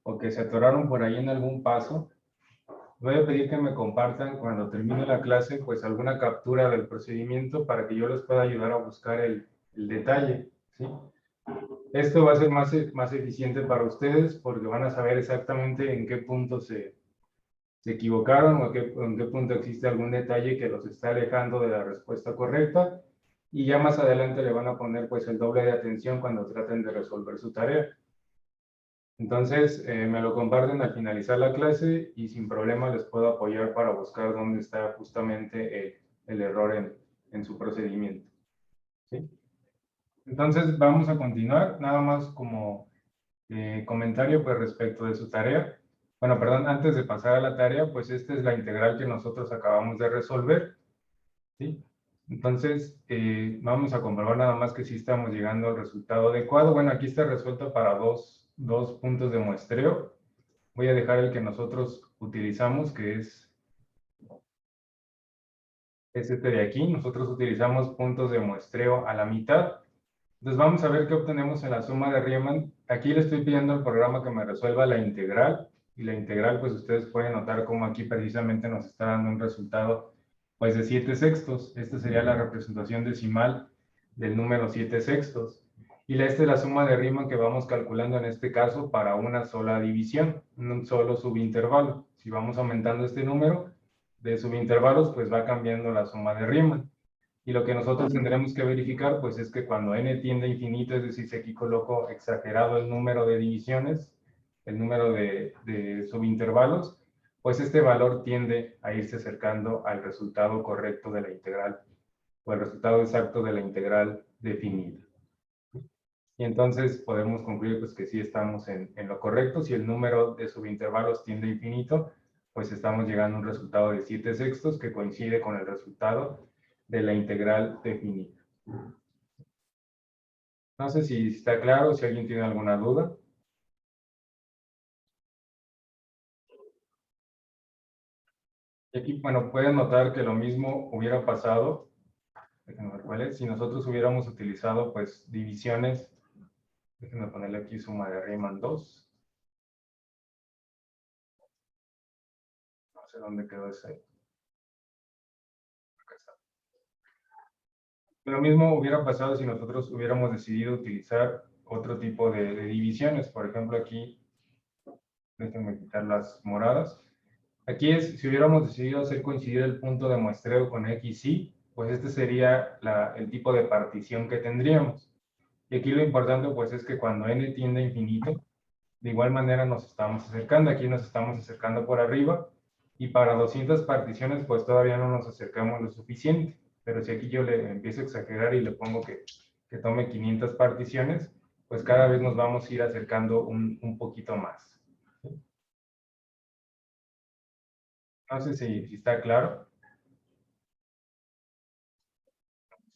o que se atoraron por ahí en algún paso, voy a pedir que me compartan cuando termine la clase, pues alguna captura del procedimiento para que yo les pueda ayudar a buscar el detalle, ¿sí? Esto va a ser más eficiente para ustedes porque van a saber exactamente en qué punto se equivocaron o en qué punto existe algún detalle que los está alejando de la respuesta correcta. Y ya más adelante le van a poner pues el doble de atención cuando traten de resolver su tarea. Entonces, me lo comparten al finalizar la clase y sin problema les puedo apoyar para buscar dónde está justamente el error en su procedimiento. ¿Sí? Entonces, vamos a continuar, nada más como comentario pues respecto de su tarea. Bueno, perdón, antes de pasar a la tarea, pues esta es la integral que nosotros acabamos de resolver. ¿Sí? Entonces, vamos a comprobar nada más que sí estamos llegando al resultado adecuado. Bueno, aquí está resuelto para dos puntos de muestreo. Voy a dejar el que nosotros utilizamos, que es este de aquí. Nosotros utilizamos puntos de muestreo a la mitad. Entonces vamos a ver qué obtenemos en la suma de Riemann. Aquí le estoy pidiendo al programa que me resuelva la integral. Y la integral, pues ustedes pueden notar cómo aquí precisamente nos está dando un resultado pues de 7/6. Esta sería la representación decimal del número 7/6. Y esta es la suma de Riemann que vamos calculando en este caso para una sola división, un solo subintervalo. Si vamos aumentando este número de subintervalos, pues va cambiando la suma de Riemann. Y lo que nosotros tendremos que verificar, pues es que cuando n tiende a infinito, es decir, si aquí coloco exagerado el número de divisiones, el número de subintervalos, pues este valor tiende a irse acercando al resultado correcto de la integral, o al resultado exacto de la integral definida. Y entonces podemos concluir pues que sí estamos en lo correcto. Si el número de subintervalos tiende a infinito, pues estamos llegando a un resultado de 7/6 que coincide con el resultado de la integral definida. No sé si está claro, si alguien tiene alguna duda. Y aquí, bueno, pueden notar que lo mismo hubiera pasado, déjenme ver cuál es, si nosotros hubiéramos utilizado pues divisiones, déjenme ponerle aquí suma de Riemann 2. No sé dónde quedó ese. Acá está. Lo mismo hubiera pasado si nosotros hubiéramos decidido utilizar otro tipo de divisiones. Por ejemplo, aquí, déjenme quitar las moradas. Aquí es, si hubiéramos decidido hacer coincidir el punto de muestreo con X, Y, pues este sería el tipo de partición que tendríamos. Y aquí lo importante pues es que cuando n tiende a infinito, de igual manera nos estamos acercando. Aquí nos estamos acercando por arriba. Y para 200 particiones pues todavía no nos acercamos lo suficiente. Pero si aquí yo le empiezo a exagerar y le pongo que tome 500 particiones, pues cada vez nos vamos a ir acercando un poquito más. No sé si está claro.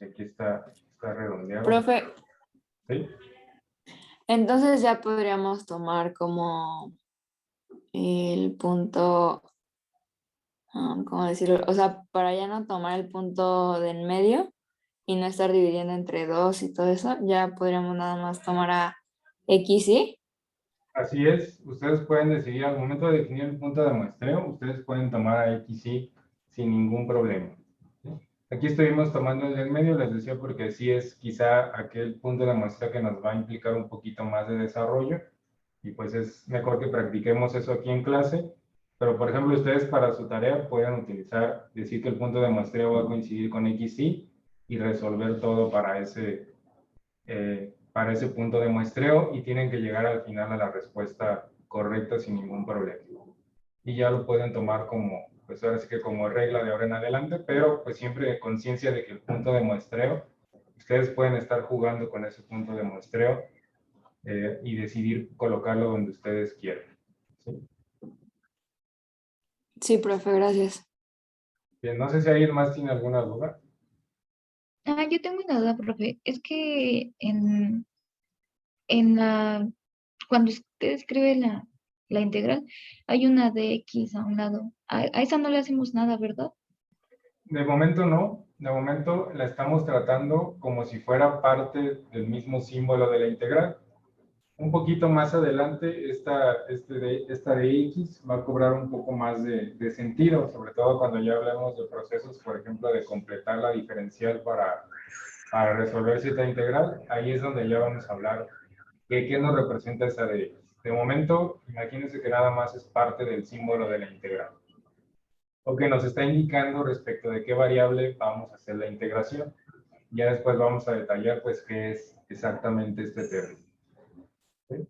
Aquí está redondeado. Profe, ¿Sí? entonces ya podríamos tomar como el punto, ¿cómo decirlo? O sea, para ya no tomar el punto de en medio y no estar dividiendo entre 2 y todo eso, ya podríamos nada más tomar a X, Y. Así es, ustedes pueden decidir al momento de definir el punto de muestreo, ustedes pueden tomar a X, Y sin ningún problema. ¿Sí? Aquí estuvimos tomando el del medio, les decía, porque sí es quizá aquel punto de muestra que nos va a implicar un poquito más de desarrollo, y pues es mejor que practiquemos eso aquí en clase. Pero, por ejemplo, ustedes para su tarea pueden utilizar, decir que el punto de muestreo va a coincidir con X, y resolver todo para ese punto de muestreo y tienen que llegar al final a la respuesta correcta sin ningún problema. Y ya lo pueden tomar como, pues ahora sí que como regla de ahora en adelante, pero pues siempre conciencia de que el punto de muestreo, ustedes pueden estar jugando con ese punto de muestreo y decidir colocarlo donde ustedes quieran. ¿Sí? Sí, profe, gracias. Bien, no sé si alguien más tiene alguna duda. Yo tengo una duda, profe. Es que cuando usted escribe la integral, hay una de X a un lado. A esa no le hacemos nada, ¿verdad? De momento no, de momento la estamos tratando como si fuera parte del mismo símbolo de la integral. Un poquito más adelante, esta de x va a cobrar un poco más de sentido, sobre todo cuando ya hablemos de procesos, por ejemplo, de completar la diferencial para resolver cierta integral. Ahí es donde ya vamos a hablar de qué nos representa esa de x. De momento, imagínense que nada más es parte del símbolo de la integral, o que nos está indicando respecto de qué variable vamos a hacer la integración. Ya después vamos a detallar, pues, qué es exactamente este término. ¿Sí?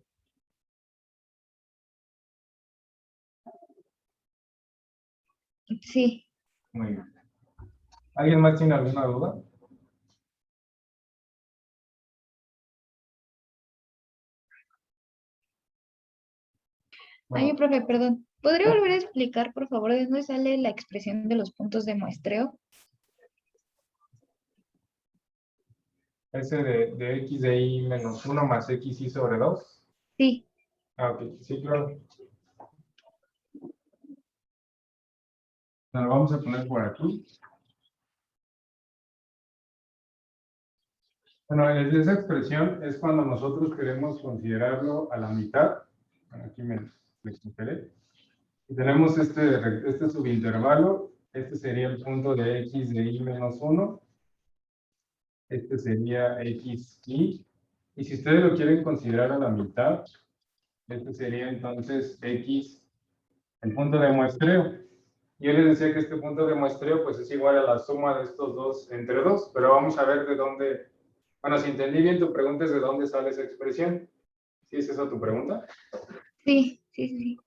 Sí. Muy bien. ¿Alguien más tiene alguna duda? Ay, profe, perdón. ¿Podría volver a explicar, por favor, de dónde sale la expresión de los puntos de muestreo? Ese de x de y menos 1 más x y sobre 2. Sí. Ah, ok. Sí, claro. Nos lo vamos a poner por aquí. Bueno, esa expresión es cuando nosotros queremos considerarlo a la mitad. Aquí me explicaré. Y tenemos este subintervalo. Este sería el punto de x de y menos 1. Este sería x y. Y si ustedes lo quieren considerar a la mitad, este sería entonces x, el punto de muestreo. Yo les decía que este punto de muestreo pues es igual a la suma de estos dos entre 2, pero vamos a ver de dónde, bueno, si entendí bien tu pregunta es de dónde sale esa expresión. ¿Sí es esa tu pregunta? Sí, sí, sí.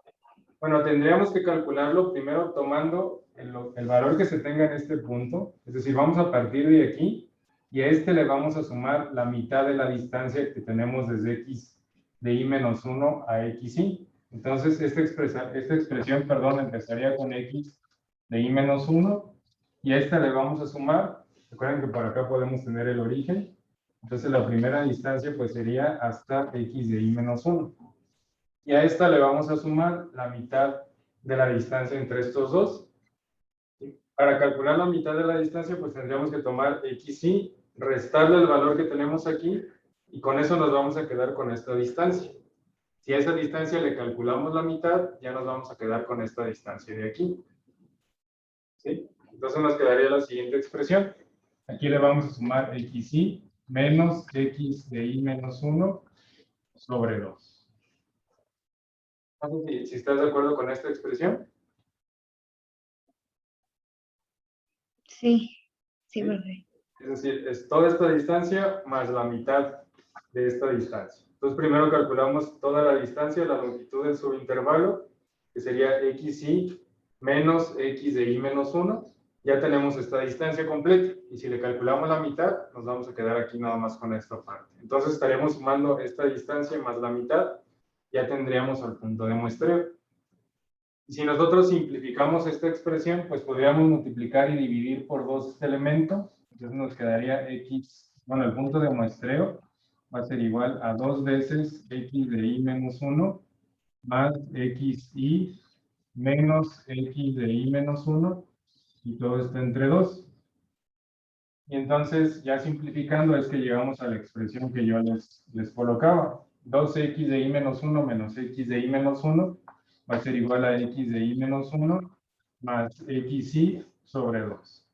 Bueno, tendríamos que calcularlo primero tomando el valor que se tenga en este punto, es decir, vamos a partir de aquí y a este le vamos a sumar la mitad de la distancia que tenemos desde x de y menos 1 a xy. Entonces, esta expresión, perdón, empezaría con x de y menos 1 y a esta le vamos a sumar, recuerden que por acá podemos tener el origen, entonces la primera distancia pues sería hasta x de y menos 1. Y a esta le vamos a sumar la mitad de la distancia entre estos dos. Para calcular la mitad de la distancia, pues tendríamos que tomar xy, restarle el valor que tenemos aquí, y con eso nos vamos a quedar con esta distancia. Si a esa distancia le calculamos la mitad, ya nos vamos a quedar con esta distancia de aquí. ¿Sí? Entonces nos quedaría la siguiente expresión. Aquí le vamos a sumar xy menos x de y menos 1 sobre 2. No sé si estás de acuerdo con esta expresión. Sí, sí, Sí. profe. Es decir, es toda esta distancia más la mitad de esta distancia. Entonces, primero calculamos toda la distancia, la longitud del subintervalo, que sería xy menos x de y menos 1. Ya tenemos esta distancia completa. Y si le calculamos la mitad, nos vamos a quedar aquí nada más con esta parte. Entonces, estaríamos sumando esta distancia más la mitad. Ya tendríamos el punto de muestreo. Y si nosotros simplificamos esta expresión, pues podríamos multiplicar y dividir por dos elementos. Entonces nos quedaría x, bueno, el punto de muestreo va a ser igual a 2 veces x de y menos 1 más xy menos x de y menos 1 y todo esto entre 2. Y entonces, ya simplificando, es que llegamos a la expresión que yo les colocaba. 2x de y menos 1 menos x de y menos 1 va a ser igual a x de y menos 1 más xy sobre 2.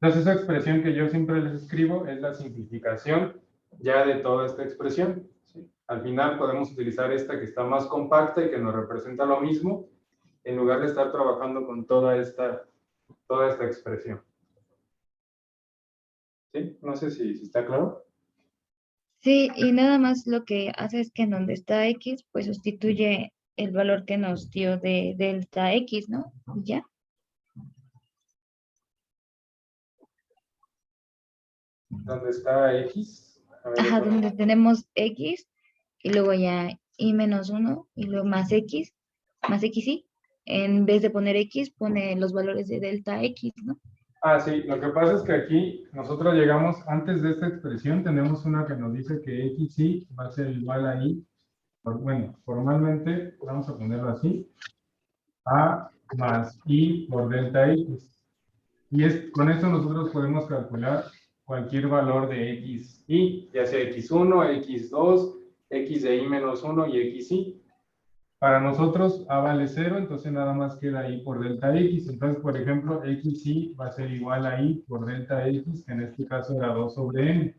Entonces, esa expresión que yo siempre les escribo es la simplificación ya de toda esta expresión. ¿Sí? Al final podemos utilizar esta que está más compacta y que nos representa lo mismo, en lugar de estar trabajando con toda esta expresión. ¿Sí? No sé si está claro. Sí, y nada más lo que hace es que en donde está x, pues sustituye el valor que nos dio de delta x, ¿no? Y ya. ¿Dónde está x? A ver, Ajá, donde tenemos x y luego ya y menos 1 y luego más xy. En vez de poner x, pone los valores de delta x, ¿no? Ah, sí, lo que pasa es que aquí nosotros llegamos, antes de esta expresión, tenemos una que nos dice que xy va a ser igual a y, bueno, formalmente, vamos a ponerlo así, a más y por delta x. Y con esto nosotros podemos calcular cualquier valor de x, y, ya sea x1, x2, x de y menos 1 y xy. Para nosotros a vale 0, entonces nada más queda y por delta x. Entonces, por ejemplo, xy va a ser igual a y por delta x, que en este caso era 2 sobre n.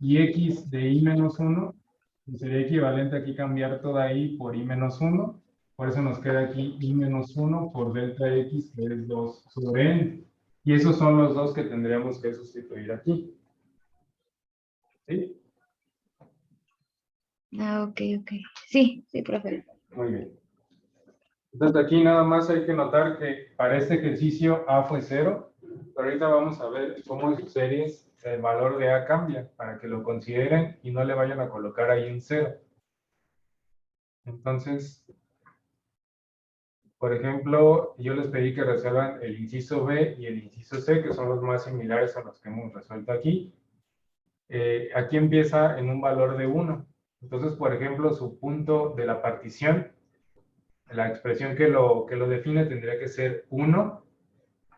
Y x de y menos 1, pues sería equivalente aquí cambiar toda y por y menos 1. Por eso nos queda aquí y menos 1 por delta x, que es 2 sobre n. Y esos son los dos que tendríamos que sustituir aquí. ¿Sí? Ah, ok, ok. Sí, sí, profe. Muy bien. Entonces aquí nada más hay que notar que para este ejercicio A fue 0, pero ahorita vamos a ver cómo en sus series el valor de A cambia, para que lo consideren y no le vayan a colocar ahí un 0. Entonces, por ejemplo, yo les pedí que resuelvan el inciso B y el inciso C, que son los más similares a los que hemos resuelto aquí. Aquí empieza en un valor de 1. Entonces, por ejemplo, su punto de la partición, la expresión que lo define tendría que ser 1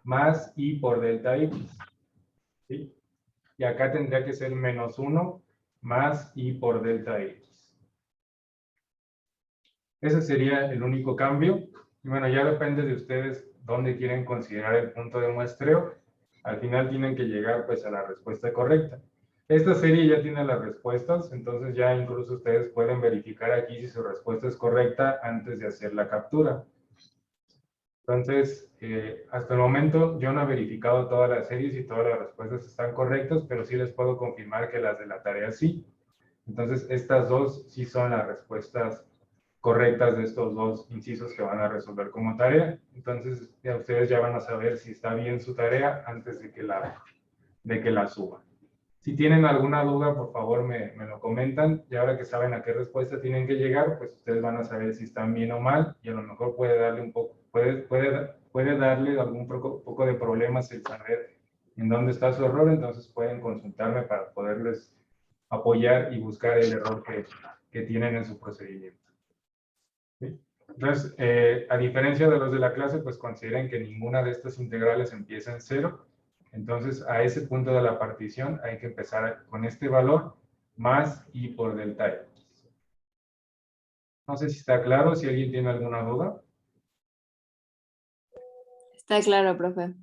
más y por delta x. ¿Sí? Y acá tendría que ser menos 1 más y por delta x. Ese sería el único cambio. Y bueno, ya depende de ustedes dónde quieren considerar el punto de muestreo. Al final tienen que llegar pues a la respuesta correcta. Esta serie ya tiene las respuestas, entonces ya incluso ustedes pueden verificar aquí si su respuesta es correcta antes de hacer la captura. Entonces, hasta el momento yo no he verificado todas las series y todas las respuestas están correctas, pero sí les puedo confirmar que las de la tarea sí. Entonces, estas dos sí son las respuestas correctas de estos dos incisos que van a resolver como tarea. Entonces, ya ustedes ya van a saber si está bien su tarea antes de que la suban. Si tienen alguna duda, por favor me lo comentan. Y ahora que saben a qué respuesta tienen que llegar, pues ustedes van a saber si están bien o mal. Y a lo mejor puede darle un poco, puede darle algún poco de problemas el saber en dónde está su error. Entonces pueden consultarme para poderles apoyar y buscar el error que tienen en su procedimiento. ¿Sí? Entonces, a diferencia de los de la clase, pues consideren que ninguna de estas integrales empieza en 0. Entonces, a ese punto de la partición hay que empezar con este valor más y por delta x. No sé si está claro, si alguien tiene alguna duda. Está claro, profe.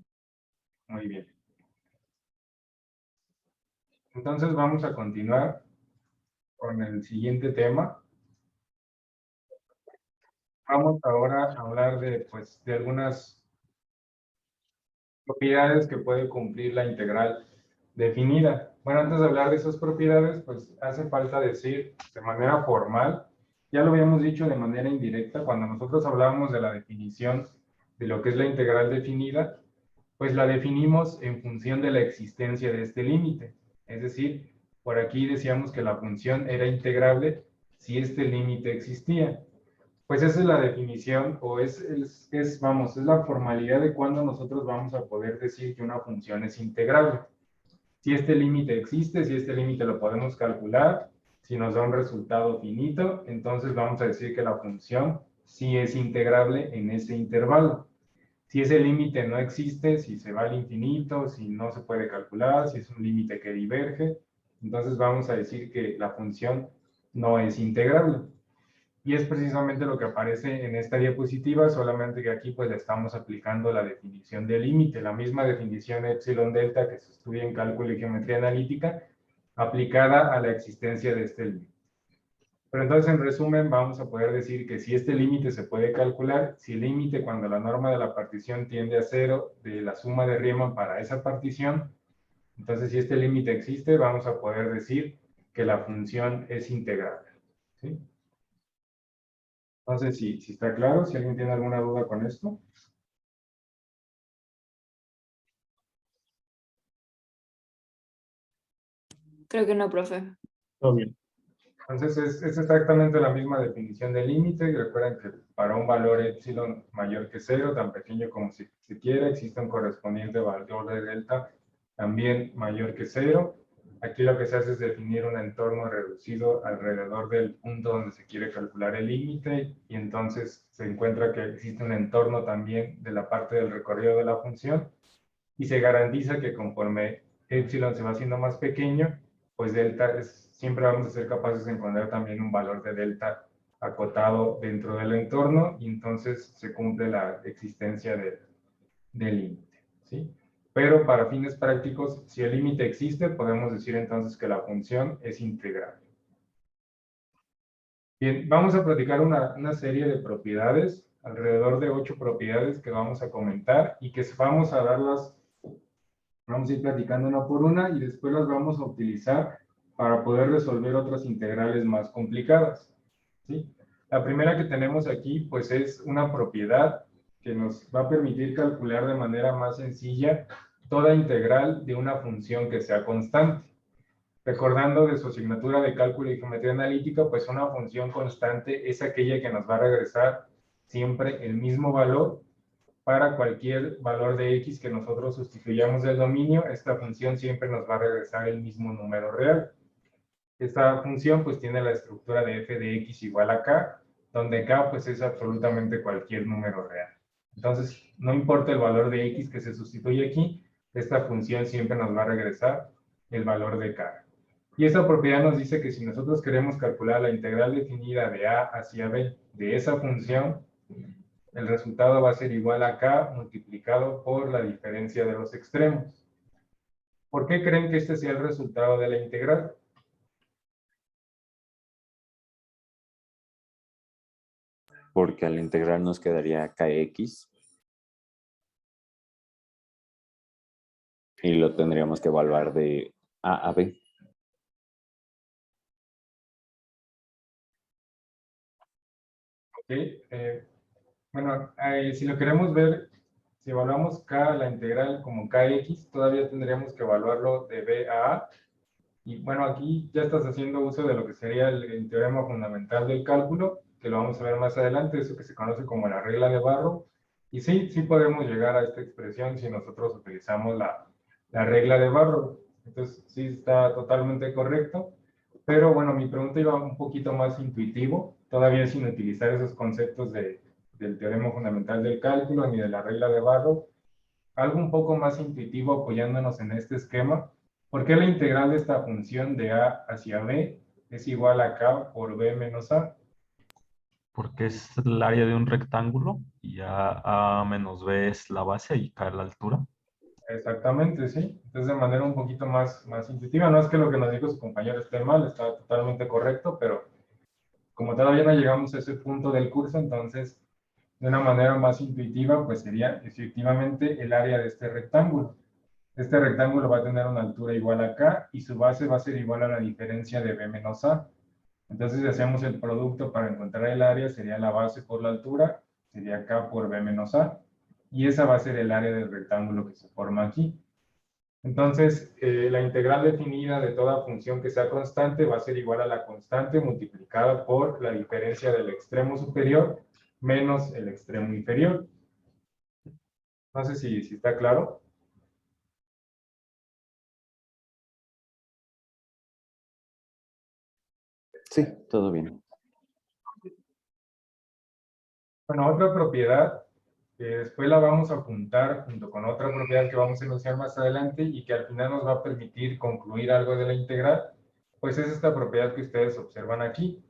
Muy bien. Entonces, vamos a continuar con el siguiente tema. Vamos ahora a hablar de algunas propiedades que puede cumplir la integral definida. Bueno, antes de hablar de esas propiedades, pues hace falta decir de manera formal, ya lo habíamos dicho de manera indirecta, cuando nosotros hablábamos de la definición de lo que es la integral definida, pues la definimos en función de la existencia de este límite. Es decir, por aquí decíamos que la función era integrable si este límite existía. Pues esa es la definición o vamos, es la formalidad de cuándo nosotros vamos a poder decir que una función es integrable. Si este límite existe, si este límite lo podemos calcular, si nos da un resultado finito, entonces vamos a decir que la función sí es integrable en ese intervalo. Si ese límite no existe, si se va al infinito, si no se puede calcular, si es un límite que diverge, entonces vamos a decir que la función no es integrable. Y es precisamente lo que aparece en esta diapositiva, solamente que aquí pues le estamos aplicando la definición de límite, la misma definición epsilon delta que se estudia en cálculo y geometría analítica, aplicada a la existencia de este límite. Pero entonces, en resumen, vamos a poder decir que si este límite se puede calcular, si el límite cuando la norma de la partición tiende a 0 de la suma de Riemann para esa partición, entonces si este límite existe, vamos a poder decir que la función es integrable. ¿Sí? No sé si está claro, si alguien tiene alguna duda con esto. Creo que no, profe. Todo bien. Entonces es exactamente la misma definición de límite. Y recuerden que para un valor epsilon mayor que 0, tan pequeño como si se quiera, existe un correspondiente valor de delta también mayor que 0. Aquí lo que se hace es definir un entorno reducido alrededor del punto donde se quiere calcular el límite, y entonces se encuentra que existe un entorno también de la parte del recorrido de la función. y se garantiza que conforme epsilon se va haciendo más pequeño, pues delta siempre vamos a ser capaces de encontrar también un valor de delta acotado dentro del entorno y entonces se cumple la existencia del límite, ¿sí? Pero para fines prácticos, si el límite existe, podemos decir entonces que la función es integrable. Bien, vamos a platicar una serie de propiedades, alrededor de 8 propiedades que vamos a comentar y que vamos a darlas, vamos a ir platicando una por una y después las vamos a utilizar para poder resolver otras integrales más complicadas, ¿sí? La primera que tenemos aquí, pues es una propiedad que nos va a permitir calcular de manera más sencilla toda integral de una función que sea constante. Recordando de su asignatura de cálculo y geometría analítica, pues una función constante es aquella que nos va a regresar siempre el mismo valor para cualquier valor de x que nosotros sustituyamos del dominio. Esta función siempre nos va a regresar el mismo número real. Esta función pues tiene la estructura de f de x igual a k, donde k pues es absolutamente cualquier número real. Entonces, no importa el valor de x que se sustituye aquí, esta función siempre nos va a regresar el valor de k. Y esta propiedad nos dice que si nosotros queremos calcular la integral definida de a hacia b de esa función, el resultado va a ser igual a k multiplicado por la diferencia de los extremos. ¿Por qué creen que este sea el resultado de la integral? Porque al integrar nos quedaría kx. Y lo tendríamos que evaluar de a b. Bueno, si lo queremos ver, si evaluamos k, la integral como kx, todavía tendríamos que evaluarlo de b a a. Y bueno, aquí ya estás haciendo uso de lo que sería el teorema fundamental del cálculo, que lo vamos a ver más adelante, eso que se conoce como la regla de Barrow. Y sí, sí podemos llegar a esta expresión si nosotros utilizamos la regla de Barrow. Entonces, sí está totalmente correcto. Pero bueno, mi pregunta iba un poquito más intuitivo, todavía sin utilizar esos conceptos del teorema fundamental del cálculo ni de la regla de Barrow. Algo un poco más intuitivo apoyándonos en este esquema. ¿Por qué la integral de esta función de a hacia b es igual a k por b menos a? Porque es el área de un rectángulo y a menos b es la base y k es la altura. Exactamente, sí. Entonces, de manera un poquito más intuitiva, no es que lo que nos dijo su compañero esté mal, está totalmente correcto, pero como todavía no llegamos a ese punto del curso, entonces, de una manera más intuitiva, pues sería efectivamente el área de este rectángulo. Este rectángulo va a tener una altura igual a k y su base va a ser igual a la diferencia de b menos a. Entonces, si hacemos el producto para encontrar el área, sería la base por la altura, sería k por b menos a. Y esa va a ser el área del rectángulo que se forma aquí. Entonces, la integral definida de toda función que sea constante va a ser igual a la constante multiplicada por la diferencia del extremo superior menos el extremo inferior. No sé si está claro. Sí, todo bien. Bueno, otra propiedad que después la vamos a juntar junto con otra propiedad que vamos a enunciar más adelante y que al final nos va a permitir concluir algo de la integral, pues es esta propiedad que ustedes observan aquí,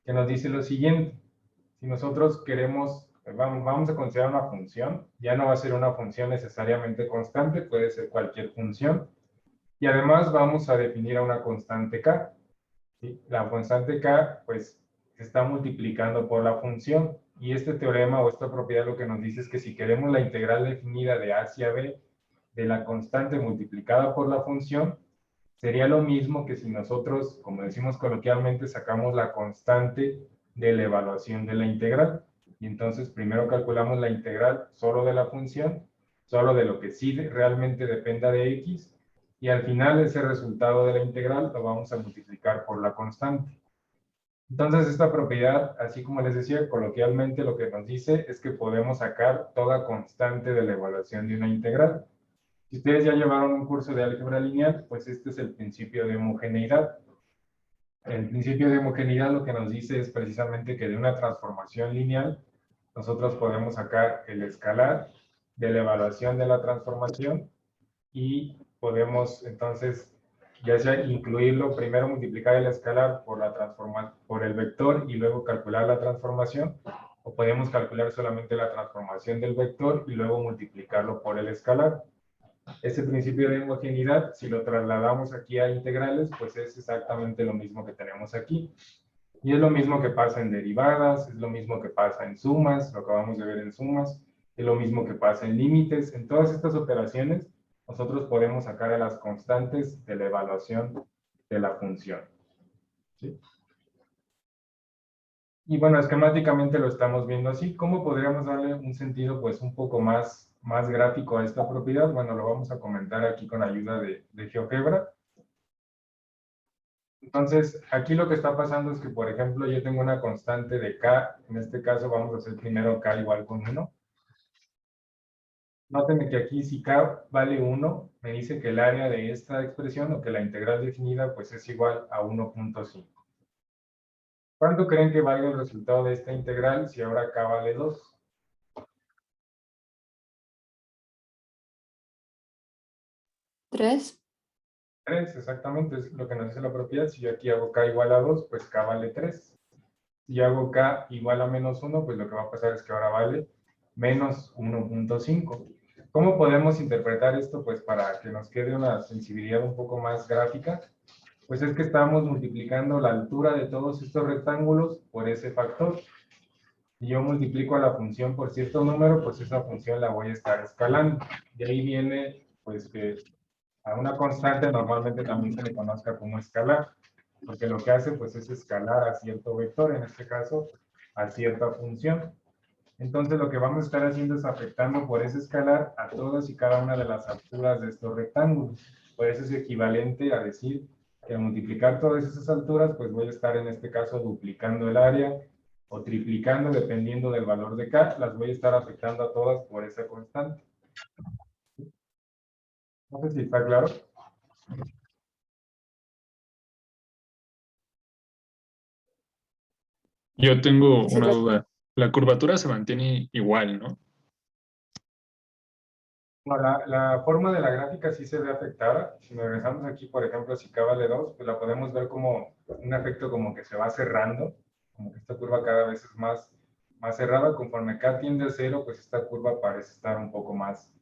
que nos dice lo siguiente. Si nosotros queremos, vamos a considerar una función, ya no va a ser una función necesariamente constante, puede ser cualquier función, y además vamos a definir a una constante k. ¿Sí? La constante k, pues, se está multiplicando por la función, y este teorema o esta propiedad lo que nos dice es que si queremos la integral definida de a hacia b de la constante multiplicada por la función, sería lo mismo que si nosotros, como decimos coloquialmente, sacamos la constante de la evaluación de la integral. Y entonces primero calculamos la integral solo de la función, solo de lo que sí realmente dependa de x, y al final ese resultado de la integral lo vamos a multiplicar por la constante. Entonces esta propiedad, así como les decía, coloquialmente lo que nos dice es que podemos sacar toda constante de la evaluación de una integral. Si ustedes ya llevaron un curso de álgebra lineal, pues este es el principio de homogeneidad. El principio de homogeneidad lo que nos dice es precisamente que de una transformación lineal nosotros podemos sacar el escalar de la evaluación de la transformación y podemos entonces ya sea incluirlo, primero multiplicar el escalar por el vector y luego calcular la transformación, o podemos calcular solamente la transformación del vector y luego multiplicarlo por el escalar. Ese principio de homogeneidad, si lo trasladamos aquí a integrales, pues es exactamente lo mismo que tenemos aquí. Y es lo mismo que pasa en derivadas, es lo mismo que pasa en sumas, lo acabamos de ver en sumas, es lo mismo que pasa en límites. En todas estas operaciones, nosotros podemos sacar a las constantes de la evaluación de la función. ¿Sí? Y bueno, esquemáticamente lo estamos viendo así. ¿Cómo podríamos darle un sentido pues un poco más gráfico a esta propiedad? Bueno, lo vamos a comentar aquí con ayuda de GeoGebra. Entonces, aquí lo que está pasando es que, por ejemplo, yo tengo una constante de k. En este caso vamos a hacer primero k igual con 1. Nótenme que aquí si k vale 1, me dice que el área de esta expresión o que la integral definida pues es igual a 1.5. ¿Cuánto creen que valga el resultado de esta integral si ahora k vale 2? 3. 3, exactamente, es lo que nos dice la propiedad. Si yo aquí hago k igual a 2, pues k vale 3. Si yo hago k igual a menos 1, pues lo que va a pasar es que ahora vale menos 1.5. ¿Cómo podemos interpretar esto? Pues para que nos quede una sensibilidad un poco más gráfica, pues es que estamos multiplicando la altura de todos estos rectángulos por ese factor. Si yo multiplico a la función por cierto número, pues esa función la voy a estar escalando. De ahí viene, pues, que a una constante normalmente también se le conozca como escalar, porque lo que hace, pues, es escalar a cierto vector, en este caso, a cierta función. Entonces, lo que vamos a estar haciendo es afectando por ese escalar a todas y cada una de las alturas de estos rectángulos. Por eso es equivalente a decir que al multiplicar todas esas alturas, pues voy a estar en este caso duplicando el área o triplicando, dependiendo del valor de k, las voy a estar afectando a todas por esa constante. No sé si está claro. Yo tengo Sí, una duda. La curvatura se mantiene igual, ¿no? No, la forma de la gráfica sí se ve afectada. Si nos regresamos aquí, por ejemplo, si k vale 2, pues la podemos ver como un efecto como que se va cerrando, como que esta curva cada vez es más cerrada. Conforme k tiende a 0, pues esta curva parece estar un poco más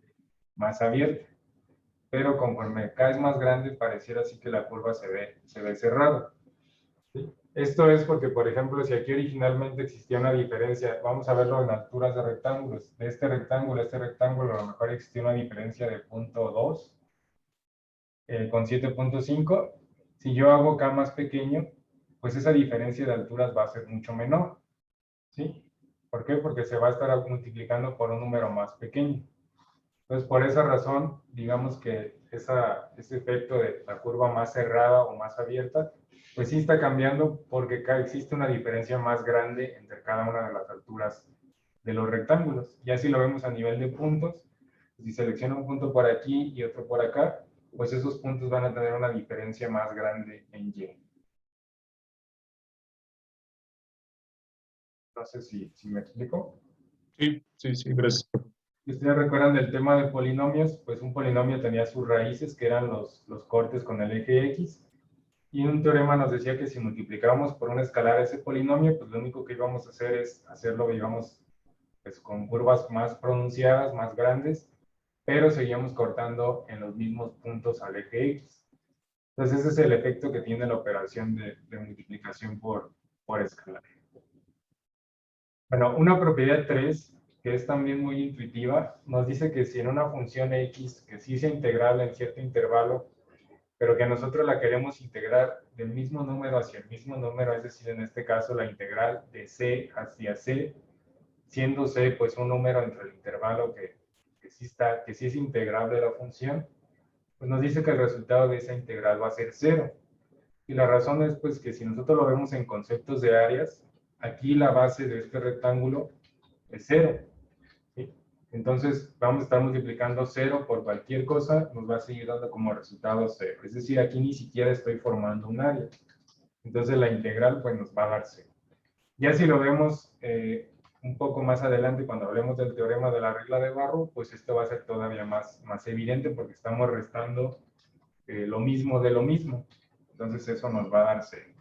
abierta. Pero conforme k es más grande, pareciera así que la curva se ve cerrada. ¿Sí? Esto es porque, por ejemplo, si aquí originalmente existía una diferencia, vamos a verlo en alturas de rectángulos. De este rectángulo a este rectángulo, a lo mejor existía una diferencia de 0.2 con 7.5. Si yo hago k más pequeño, pues esa diferencia de alturas va a ser mucho menor. ¿Sí? ¿Por qué? Porque se va a estar multiplicando por un número más pequeño. Entonces, por esa razón, digamos que ese efecto de la curva más cerrada o más abierta, pues sí está cambiando porque acá existe una diferencia más grande entre cada una de las alturas de los rectángulos. Ya si lo vemos a nivel de puntos, si selecciono un punto por aquí y otro por acá, pues esos puntos van a tener una diferencia más grande en Y. No sé si me explico. Sí, gracias. Si ustedes recuerdan del tema de polinomios, pues un polinomio tenía sus raíces, que eran los cortes con el eje X, y un teorema nos decía que si multiplicábamos por un escalar ese polinomio, pues lo único que íbamos a hacer es hacerlo, digamos, pues con curvas más pronunciadas, más grandes, pero seguíamos cortando en los mismos puntos al eje X. Entonces ese es el efecto que tiene la operación de multiplicación por escalar. Bueno, una propiedad 3, que es también muy intuitiva, nos dice que si en una función x, que sí sea integrable en cierto intervalo, pero que nosotros la queremos integrar del mismo número hacia el mismo número, es decir, en este caso la integral de c hacia c, siendo c pues un número entre el intervalo que sí es integrable la función, pues nos dice que el resultado de esa integral va a ser 0. Y la razón es pues que si nosotros lo vemos en conceptos de áreas, aquí la base de este rectángulo es 0. ¿Sí? Entonces vamos a estar multiplicando 0 por cualquier cosa, nos va a seguir dando como resultado 0. Es decir, aquí ni siquiera estoy formando un área. Entonces la integral pues nos va a dar 0. Ya si lo vemos un poco más adelante, cuando hablemos del teorema de la regla de Barrow, pues esto va a ser todavía más evidente porque estamos restando lo mismo de lo mismo. Entonces eso nos va a dar C.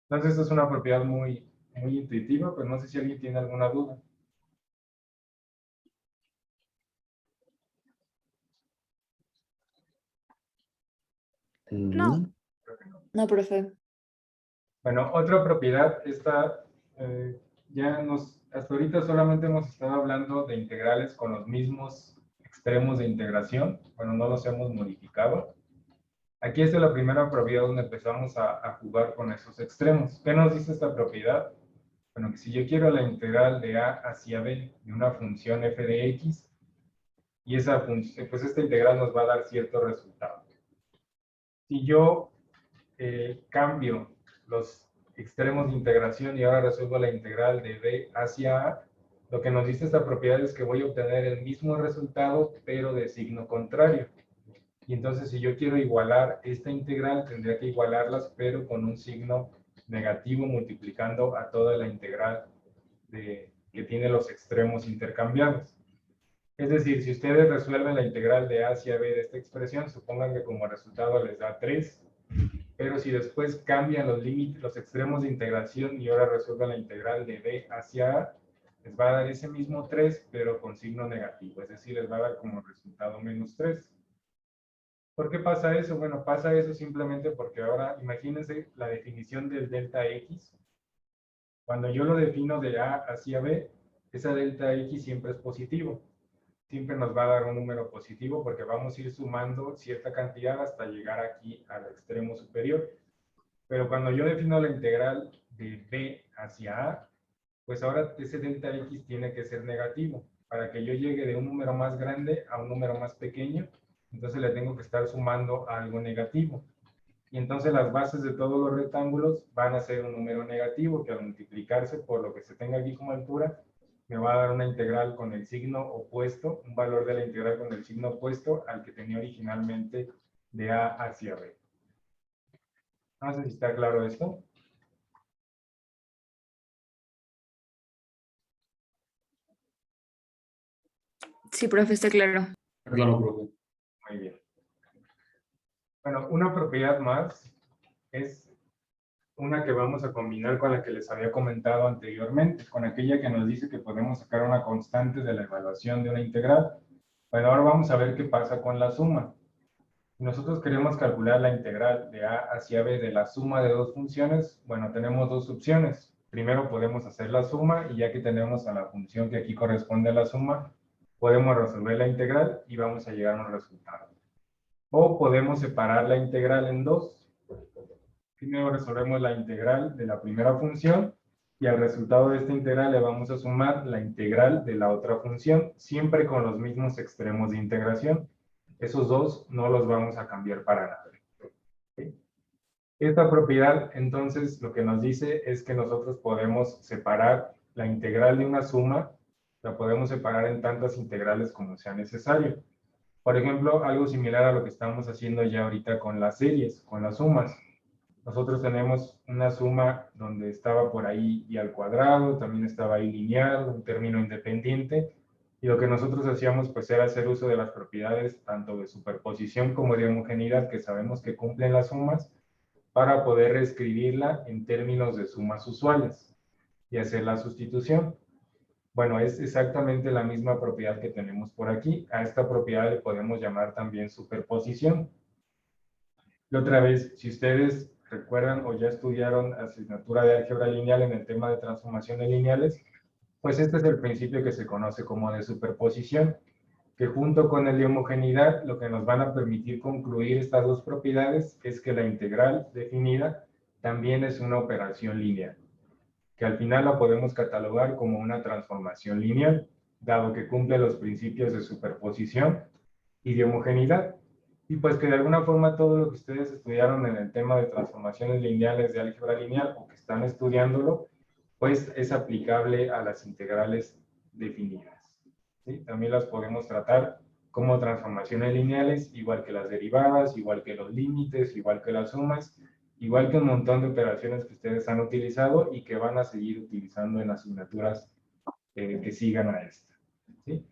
Entonces esto es una propiedad muy intuitiva, pues no sé si alguien tiene alguna duda. No. No, profe. Bueno, otra propiedad, esta hasta ahorita solamente hemos estado hablando de integrales con los mismos extremos de integración, bueno, no los hemos modificado. Aquí es la primera propiedad donde empezamos a jugar con esos extremos. ¿Qué nos dice esta propiedad? Bueno, que si yo quiero la integral de a hacia b de una función f de x, y pues esta integral nos va a dar cierto resultado. Si yo cambio los extremos de integración y ahora resuelvo la integral de b hacia a, lo que nos dice esta propiedad es que voy a obtener el mismo resultado, pero de signo contrario. Y entonces, si yo quiero igualar esta integral, tendría que igualarlas, pero con un signo negativo multiplicando a toda la integral que tiene los extremos intercambiados. Es decir, si ustedes resuelven la integral de a hacia b de esta expresión, supongan que como resultado les da 3, pero si después cambian los límites, los extremos de integración y ahora resuelven la integral de b hacia a, les va a dar ese mismo 3, pero con signo negativo, es decir, les va a dar como resultado menos 3. ¿Por qué pasa eso? Bueno, pasa eso simplemente porque ahora, imagínense la definición del delta x. Cuando yo lo defino de a hacia b, esa delta x siempre es positivo. Siempre nos va a dar un número positivo porque vamos a ir sumando cierta cantidad hasta llegar aquí al extremo superior. Pero cuando yo defino la integral de b hacia a, pues ahora ese delta x tiene que ser negativo. Para que yo llegue de un número más grande a un número más pequeño, entonces le tengo que estar sumando algo negativo. Y entonces las bases de todos los rectángulos van a ser un número negativo que al multiplicarse por lo que se tenga aquí como altura, me va a dar una integral con el signo opuesto, un valor de la integral con el signo opuesto al que tenía originalmente de a hacia b. No sé si está claro esto. Sí, profe, está claro. Claro, profe. Muy bien. Bueno, una propiedad más es una que vamos a combinar con la que les había comentado anteriormente, con aquella que nos dice que podemos sacar una constante de la evaluación de una integral. Bueno, ahora vamos a ver qué pasa con la suma. Si nosotros queremos calcular la integral de a hacia b de la suma de dos funciones, bueno, tenemos dos opciones. Primero podemos hacer la suma y ya que tenemos a la función que aquí corresponde a la suma, podemos resolver la integral y vamos a llegar a un resultado. O podemos separar la integral en dos. Primero resolvemos la integral de la primera función y al resultado de esta integral le vamos a sumar la integral de la otra función, siempre con los mismos extremos de integración. Esos dos no los vamos a cambiar para nada. ¿Sí? Esta propiedad, entonces, lo que nos dice es que nosotros podemos separar la integral de una suma, la podemos separar en tantas integrales como sea necesario. Por ejemplo, algo similar a lo que estamos haciendo ya ahorita con las series, con las sumas. Nosotros tenemos una suma donde estaba por ahí y al cuadrado, también estaba ahí lineal, un término independiente, y lo que nosotros hacíamos pues era hacer uso de las propiedades tanto de superposición como de homogeneidad que sabemos que cumplen las sumas para poder reescribirla en términos de sumas usuales y hacer la sustitución. Bueno, es exactamente la misma propiedad que tenemos por aquí. A esta propiedad le podemos llamar también superposición. Y otra vez, si ustedes recuerdan o ya estudiaron asignatura de álgebra lineal en el tema de transformaciones lineales, pues este es el principio que se conoce como de superposición, que junto con el de homogeneidad, lo que nos van a permitir concluir estas dos propiedades es que la integral definida también es una operación lineal, que al final la podemos catalogar como una transformación lineal, dado que cumple los principios de superposición y de homogeneidad. Y pues que de alguna forma todo lo que ustedes estudiaron en el tema de transformaciones lineales de álgebra lineal o que están estudiándolo, pues es aplicable a las integrales definidas. ¿Sí? También las podemos tratar como transformaciones lineales, igual que las derivadas, igual que los límites, igual que las sumas, igual que un montón de operaciones que ustedes han utilizado y que van a seguir utilizando en asignaturas que sigan a esta, ¿sí?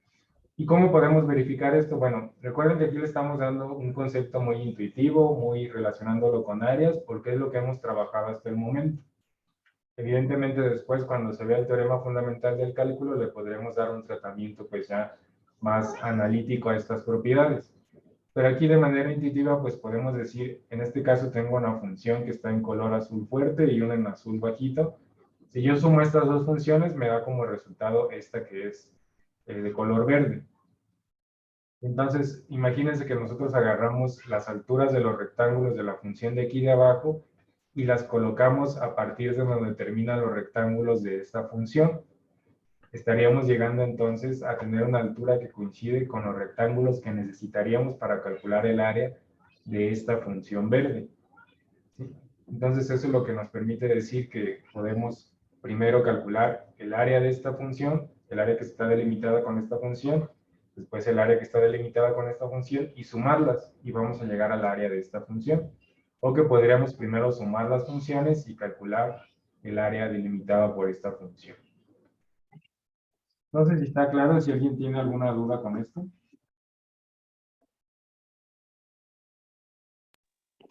¿Y cómo podemos verificar esto? Bueno, recuerden que aquí le estamos dando un concepto muy intuitivo, muy relacionándolo con áreas, porque es lo que hemos trabajado hasta el momento. Evidentemente después, cuando se vea el teorema fundamental del cálculo, le podremos dar un tratamiento pues ya más analítico a estas propiedades. Pero aquí de manera intuitiva, pues podemos decir, en este caso tengo una función que está en color azul fuerte y una en azul bajito. Si yo sumo estas dos funciones, me da como resultado esta que es de color verde. Entonces, imagínense que nosotros agarramos las alturas de los rectángulos de la función de aquí de abajo y las colocamos a partir de donde terminan los rectángulos de esta función. Estaríamos llegando entonces a tener una altura que coincide con los rectángulos que necesitaríamos para calcular el área de esta función verde, ¿sí? Entonces eso es lo que nos permite decir que podemos primero calcular el área de esta función, el área que está delimitada con esta función, después el área que está delimitada con esta función y sumarlas y vamos a llegar al área de esta función. O que podríamos primero sumar las funciones y calcular el área delimitada por esta función. No sé si está claro, si alguien tiene alguna duda con esto.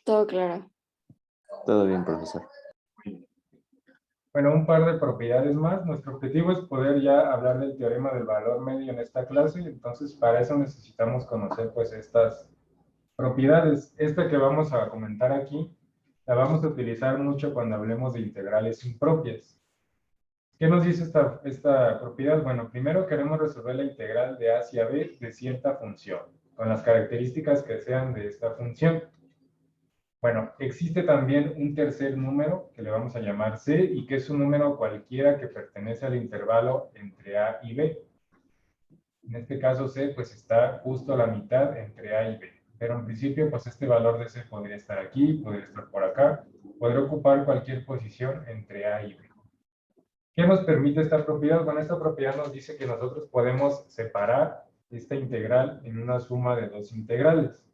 Todo claro. Todo bien, profesor. Bueno, un par de propiedades más. Nuestro objetivo es poder ya hablar del teorema del valor medio en esta clase. Entonces, para eso necesitamos conocer pues estas propiedades. Esta que vamos a comentar aquí, la vamos a utilizar mucho cuando hablemos de integrales impropias. ¿Qué nos dice esta propiedad? Bueno, primero queremos resolver la integral de a hacia b de cierta función, con las características que sean de esta función. Bueno, existe también un tercer número que le vamos a llamar c y que es un número cualquiera que pertenece al intervalo entre a y b. En este caso c pues está justo a la mitad entre a y b. Pero en principio pues este valor de c podría estar aquí, podría estar por acá, podría ocupar cualquier posición entre a y b. ¿Qué nos permite esta propiedad? Bueno, esta propiedad nos dice que nosotros podemos separar esta integral en una suma de dos integrales.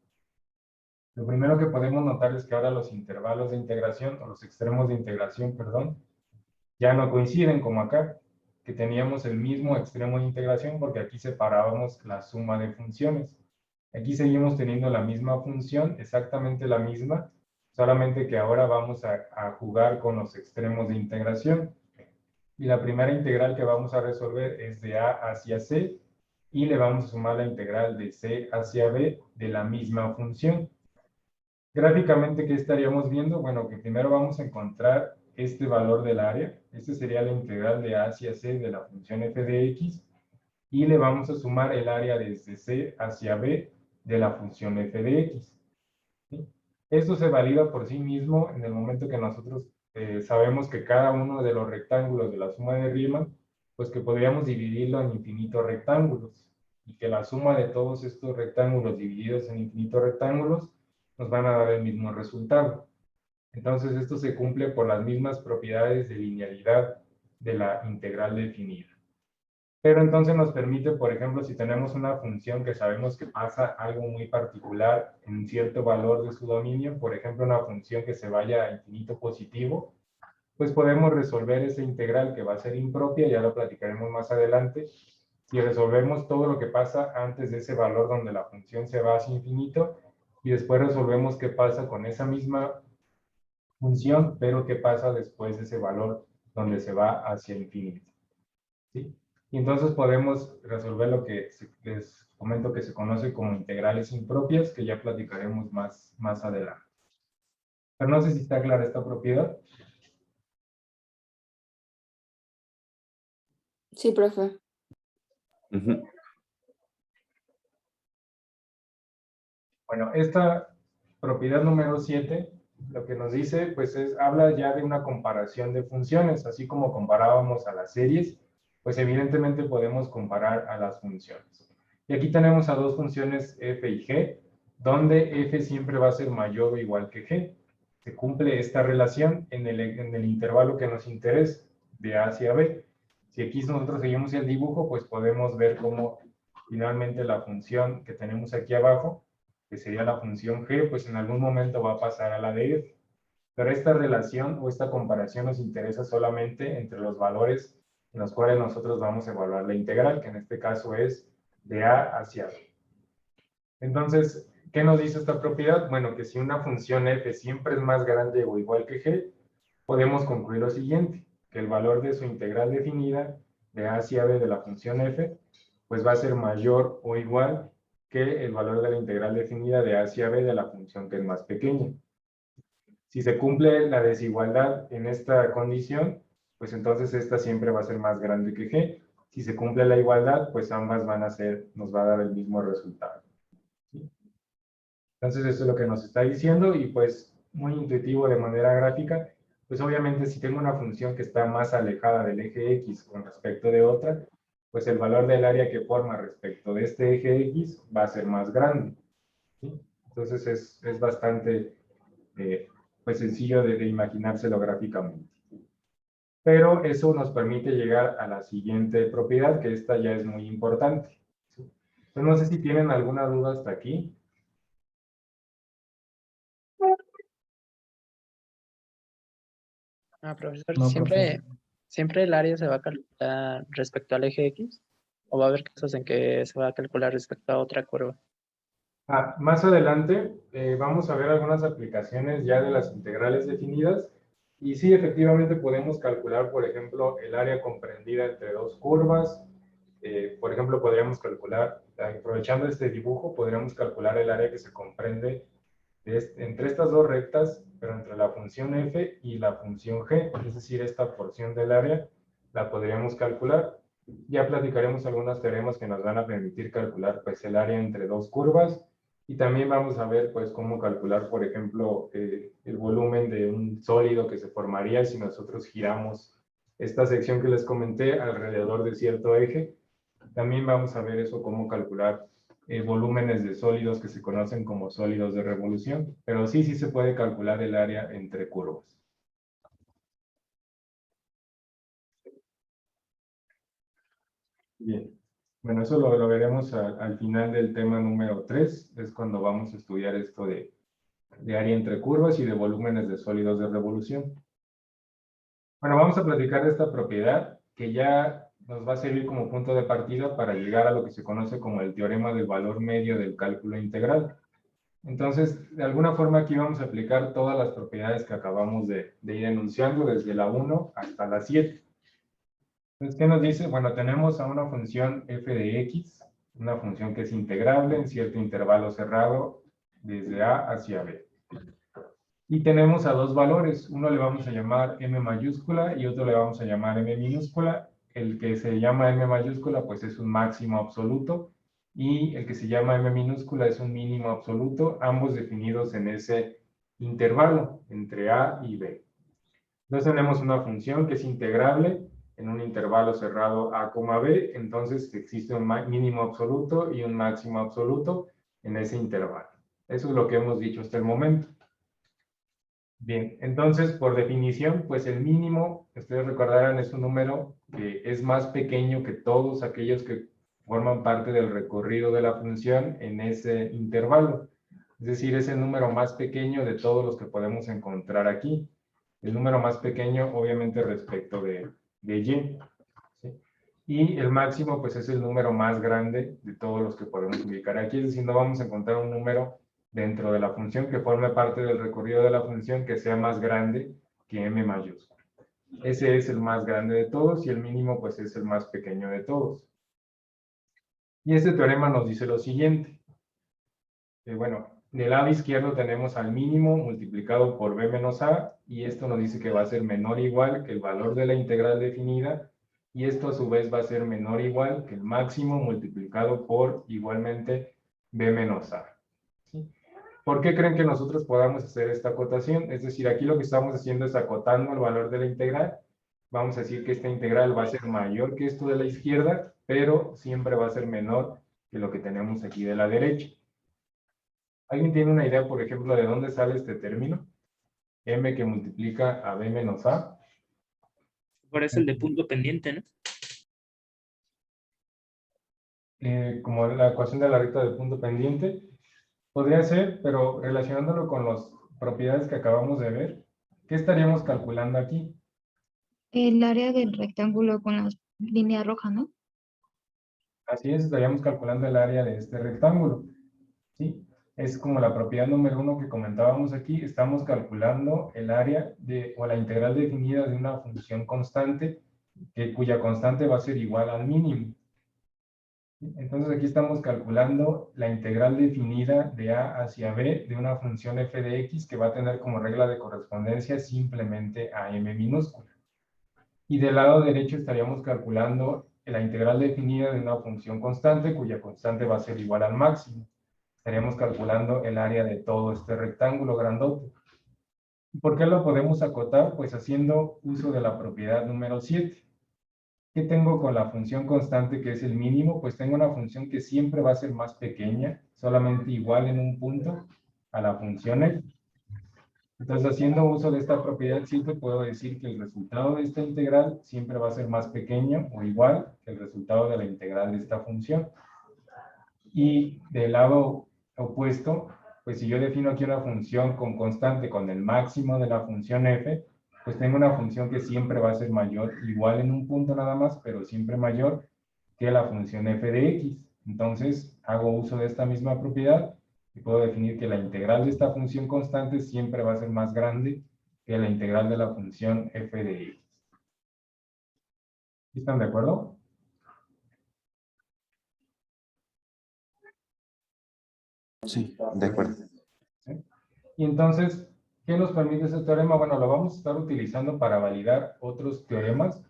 Lo primero que podemos notar es que ahora los intervalos de integración, o los extremos de integración, perdón, ya no coinciden como acá, que teníamos el mismo extremo de integración porque aquí separábamos la suma de funciones. Aquí seguimos teniendo la misma función, exactamente la misma, solamente que ahora vamos a jugar con los extremos de integración. Y la primera integral que vamos a resolver es de a hacia c, y le vamos a sumar la integral de c hacia b de la misma función. Gráficamente, ¿qué estaríamos viendo? Bueno, que primero vamos a encontrar este valor del área. Este sería la integral de a hacia c de la función f de x, y le vamos a sumar el área desde c hacia b de la función f de x. ¿Sí? Esto se valida por sí mismo en el momento que nosotros sabemos que cada uno de los rectángulos de la suma de Riemann, pues que podríamos dividirlo en infinitos rectángulos, y que la suma de todos estos rectángulos divididos en infinitos rectángulos nos van a dar el mismo resultado. Entonces esto se cumple por las mismas propiedades de linealidad de la integral definida. Pero entonces nos permite, por ejemplo, si tenemos una función que sabemos que pasa algo muy particular en cierto valor de su dominio, por ejemplo, una función que se vaya a infinito positivo, pues podemos resolver esa integral que va a ser impropia, ya lo platicaremos más adelante, si resolvemos todo lo que pasa antes de ese valor donde la función se va hacia infinito, y después resolvemos qué pasa con esa misma función, pero qué pasa después de ese valor donde se va hacia infinito. ¿Sí? Y entonces podemos resolver lo que les comento que se conoce como integrales impropias, que ya platicaremos más adelante. Pero no sé si está clara esta propiedad. Sí, profe. Bueno, esta propiedad número 7, lo que nos dice, pues habla ya de una comparación de funciones, así como comparábamos a las series, pues evidentemente podemos comparar a las funciones. Y aquí tenemos a dos funciones f y g, donde f siempre va a ser mayor o igual que g. Se cumple esta relación en el intervalo que nos interesa, de a hacia b. Si aquí nosotros seguimos el dibujo, pues podemos ver cómo finalmente la función que tenemos aquí abajo, que sería la función g, pues en algún momento va a pasar a la de f. Pero esta relación o esta comparación nos interesa solamente entre los valores en los cuales nosotros vamos a evaluar la integral, que en este caso es de A hacia B. Entonces, ¿qué nos dice esta propiedad? Bueno, que si una función f siempre es más grande o igual que g, podemos concluir lo siguiente, que el valor de su integral definida de a hacia b de la función f, pues va a ser mayor o igual que el valor de la integral definida de a hacia b de la función que es más pequeña. Si se cumple la desigualdad en esta condición, pues entonces esta siempre va a ser más grande que g. Si se cumple la igualdad, pues ambas van a ser, nos va a dar el mismo resultado. Entonces eso es lo que nos está diciendo y pues muy intuitivo de manera gráfica, pues obviamente si tengo una función que está más alejada del eje X con respecto de otra, pues el valor del área que forma respecto de este eje X va a ser más grande. ¿Sí? Entonces es bastante pues sencillo de imaginárselo gráficamente. Pero eso nos permite llegar a la siguiente propiedad, que esta ya es muy importante. ¿Sí? Entonces no sé si tienen alguna duda hasta aquí. Profesor, No, ¿siempre el área se va a calcular respecto al eje X? ¿O va a haber casos en que se va a calcular respecto a otra curva? Más adelante vamos a ver algunas aplicaciones ya de las integrales definidas y sí, efectivamente podemos calcular, por ejemplo, el área comprendida entre dos curvas. Por ejemplo, podríamos calcular, aprovechando este dibujo, podríamos calcular el área que se comprende entre estas dos rectas, pero entre la función f y la función g, es decir, esta porción del área la podríamos calcular. Ya platicaremos algunos teoremas que nos van a permitir calcular pues, el área entre dos curvas y también vamos a ver pues, cómo calcular, por ejemplo, el volumen de un sólido que se formaría si nosotros giramos esta sección que les comenté alrededor de cierto eje. También vamos a ver eso, cómo calcular volúmenes de sólidos que se conocen como sólidos de revolución, pero sí se puede calcular el área entre curvas. Bien, bueno, eso lo veremos al final del tema número 3, es cuando vamos a estudiar esto de área entre curvas y de volúmenes de sólidos de revolución. Bueno, vamos a platicar de esta propiedad que ya nos va a servir como punto de partida para llegar a lo que se conoce como el teorema del valor medio del cálculo integral. Entonces, de alguna forma aquí vamos a aplicar todas las propiedades que acabamos de ir enunciando desde la 1 hasta la 7. Entonces, ¿qué nos dice? Bueno, tenemos a una función f de x, una función que es integrable en cierto intervalo cerrado desde a hacia b. Y tenemos a dos valores, uno le vamos a llamar m mayúscula y otro le vamos a llamar m minúscula. El que se llama m mayúscula pues es un máximo absoluto y el que se llama m minúscula es un mínimo absoluto, ambos definidos en ese intervalo entre a y b. Entonces tenemos una función que es integrable en un intervalo cerrado a, b, entonces existe un mínimo absoluto y un máximo absoluto en ese intervalo. Eso es lo que hemos dicho hasta el momento. Bien, entonces, por definición, pues el mínimo, ustedes recordarán, es un número que es más pequeño que todos aquellos que forman parte del recorrido de la función en ese intervalo. Es decir, es el número más pequeño de todos los que podemos encontrar aquí. El número más pequeño, obviamente, respecto de y. ¿Sí? Y el máximo, pues, es el número más grande de todos los que podemos ubicar aquí. Es decir, no vamos a encontrar un número dentro de la función que forme parte del recorrido de la función que sea más grande que m mayúscula. Ese es el más grande de todos y el mínimo pues es el más pequeño de todos. Y este teorema nos dice lo siguiente. Bueno, del lado izquierdo tenemos al mínimo multiplicado por b menos a y esto nos dice que va a ser menor o igual que el valor de la integral definida y esto a su vez va a ser menor o igual que el máximo multiplicado por igualmente b menos a. ¿Sí? ¿Por qué creen que nosotros podamos hacer esta acotación? Es decir, aquí lo que estamos haciendo es acotando el valor de la integral. Vamos a decir que esta integral va a ser mayor que esto de la izquierda, pero siempre va a ser menor que lo que tenemos aquí de la derecha. ¿Alguien tiene una idea, por ejemplo, de dónde sale este término? M que multiplica a b menos a. Parece el de punto pendiente, ¿no? Como la ecuación de la recta de punto pendiente. Podría ser, pero relacionándolo con las propiedades que acabamos de ver, ¿Qué estaríamos calculando aquí? El área del rectángulo con la línea roja, ¿no? Así es, estaríamos calculando el área de este rectángulo, ¿sí? Es como la propiedad número 1 que comentábamos aquí, estamos calculando el área o la integral definida de una función constante, cuya constante va a ser igual al mínimo. Entonces aquí estamos calculando la integral definida de a hacia b de una función f de x que va a tener como regla de correspondencia simplemente a m minúscula. Y del lado derecho estaríamos calculando la integral definida de una función constante cuya constante va a ser igual al máximo. Estaríamos calculando el área de todo este rectángulo grandote. ¿Por qué lo podemos acotar? Pues haciendo uso de la propiedad número 7. ¿Qué tengo con la función constante que es el mínimo? Pues tengo una función que siempre va a ser más pequeña, solamente igual en un punto a la función f. Entonces, haciendo uso de esta propiedad 7, puedo decir que el resultado de esta integral siempre va a ser más pequeño o igual que el resultado de la integral de esta función. Y del lado opuesto, pues si yo defino aquí una función con constante con el máximo de la función f, pues tengo una función que siempre va a ser mayor, igual en un punto nada más, pero siempre mayor que la función f de x. Entonces, hago uso de esta misma propiedad y puedo definir que la integral de esta función constante siempre va a ser más grande que la integral de la función f de x. ¿Están de acuerdo? Sí, de acuerdo. ¿Sí? Y entonces, ¿qué nos permite ese teorema? Bueno, lo vamos a estar utilizando para validar otros teoremas.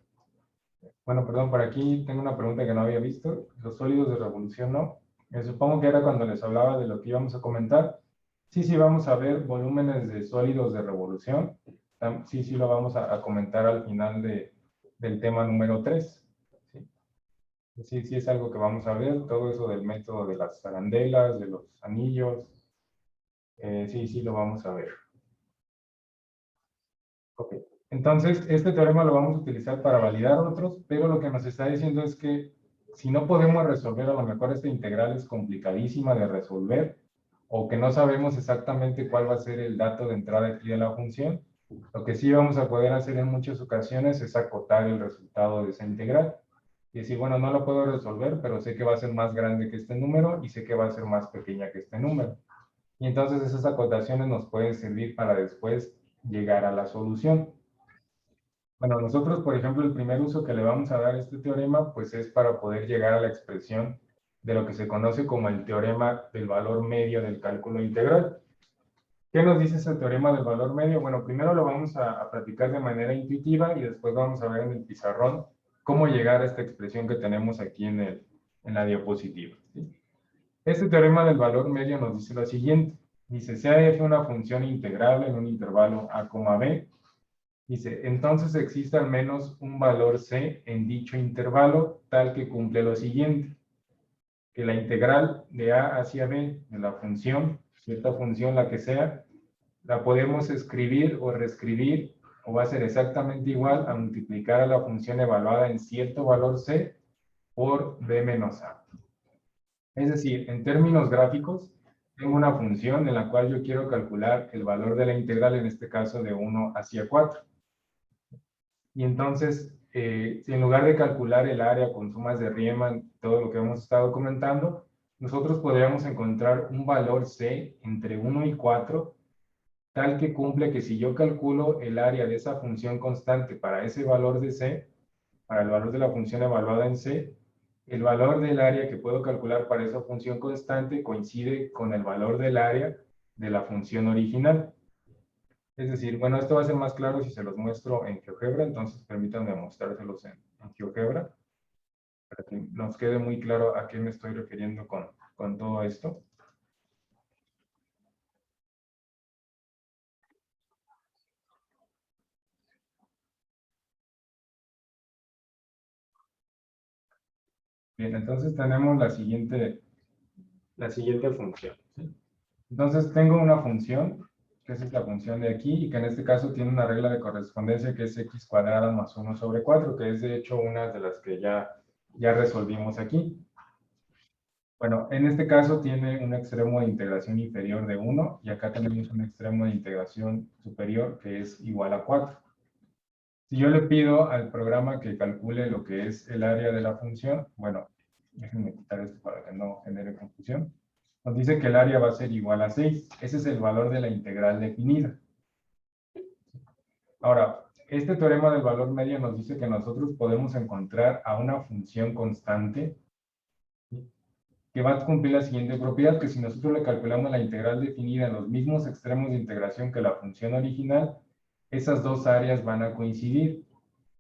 Bueno, perdón, por aquí tengo una pregunta que no había visto. Los sólidos de revolución, ¿no? Supongo que era cuando les hablaba de lo que íbamos a comentar. Sí, sí, vamos a ver volúmenes de sólidos de revolución. Sí, sí, lo vamos a comentar al final del tema número 3. ¿Sí? Sí, sí, es algo que vamos a ver. Todo eso del método de las arandelas, de los anillos. Sí, sí, lo vamos a ver. Ok. Entonces, este teorema lo vamos a utilizar para validar otros, pero lo que nos está diciendo es que si no podemos resolver, a lo mejor esta integral es complicadísima de resolver, o que no sabemos exactamente cuál va a ser el dato de entrada aquí de la función, lo que sí vamos a poder hacer en muchas ocasiones es acotar el resultado de esa integral. Y decir, bueno, no lo puedo resolver, pero sé que va a ser más grande que este número y sé que va a ser más pequeña que este número. Y entonces esas acotaciones nos pueden servir para después llegar a la solución. Bueno, nosotros, por ejemplo, el primer uso que le vamos a dar a este teorema, pues es para poder llegar a la expresión de lo que se conoce como el teorema del valor medio del cálculo integral. ¿Qué nos dice ese teorema del valor medio? Bueno, primero lo vamos a platicar de manera intuitiva y después vamos a ver en el pizarrón cómo llegar a esta expresión que tenemos aquí en la diapositiva. ¿Sí? Este teorema del valor medio nos dice lo siguiente. Dice, sea f una función integrable en un intervalo a, b. Dice, entonces existe al menos un valor c en dicho intervalo tal que cumple lo siguiente. Que la integral de a hacia b de la función, cierta función la que sea, la podemos escribir o reescribir o va a ser exactamente igual a multiplicar a la función evaluada en cierto valor c por b menos a. Es decir, en términos gráficos, tengo una función en la cual yo quiero calcular el valor de la integral, en este caso de 1 hacia 4. Y entonces, si en lugar de calcular el área con sumas de Riemann, todo lo que hemos estado comentando, nosotros podríamos encontrar un valor c entre 1 y 4, tal que cumple que si yo calculo el área de esa función constante para ese valor de c, para el valor de la función evaluada en c, el valor del área que puedo calcular para esa función constante coincide con el valor del área de la función original. Es decir, bueno, esto va a ser más claro si se los muestro en GeoGebra, entonces permítanme mostrárselos en GeoGebra, para que nos quede muy claro a qué me estoy refiriendo con todo esto. Bien, entonces tenemos la siguiente función. ¿Sí? Entonces tengo una función, que es esta función de aquí, y que en este caso tiene una regla de correspondencia que es x cuadrada más 1 sobre 4, que es de hecho una de las que ya resolvimos aquí. Bueno, en este caso tiene un extremo de integración inferior de 1 y acá tenemos un extremo de integración superior que es igual a 4. Si yo le pido al programa que calcule lo que es el área de la función, bueno, déjenme quitar esto para que no genere confusión. Nos dice que el área va a ser igual a 6. Ese es el valor de la integral definida. Ahora, este teorema del valor medio nos dice que nosotros podemos encontrar a una función constante que va a cumplir la siguiente propiedad, que si nosotros le calculamos la integral definida en los mismos extremos de integración que la función original, esas dos áreas van a coincidir.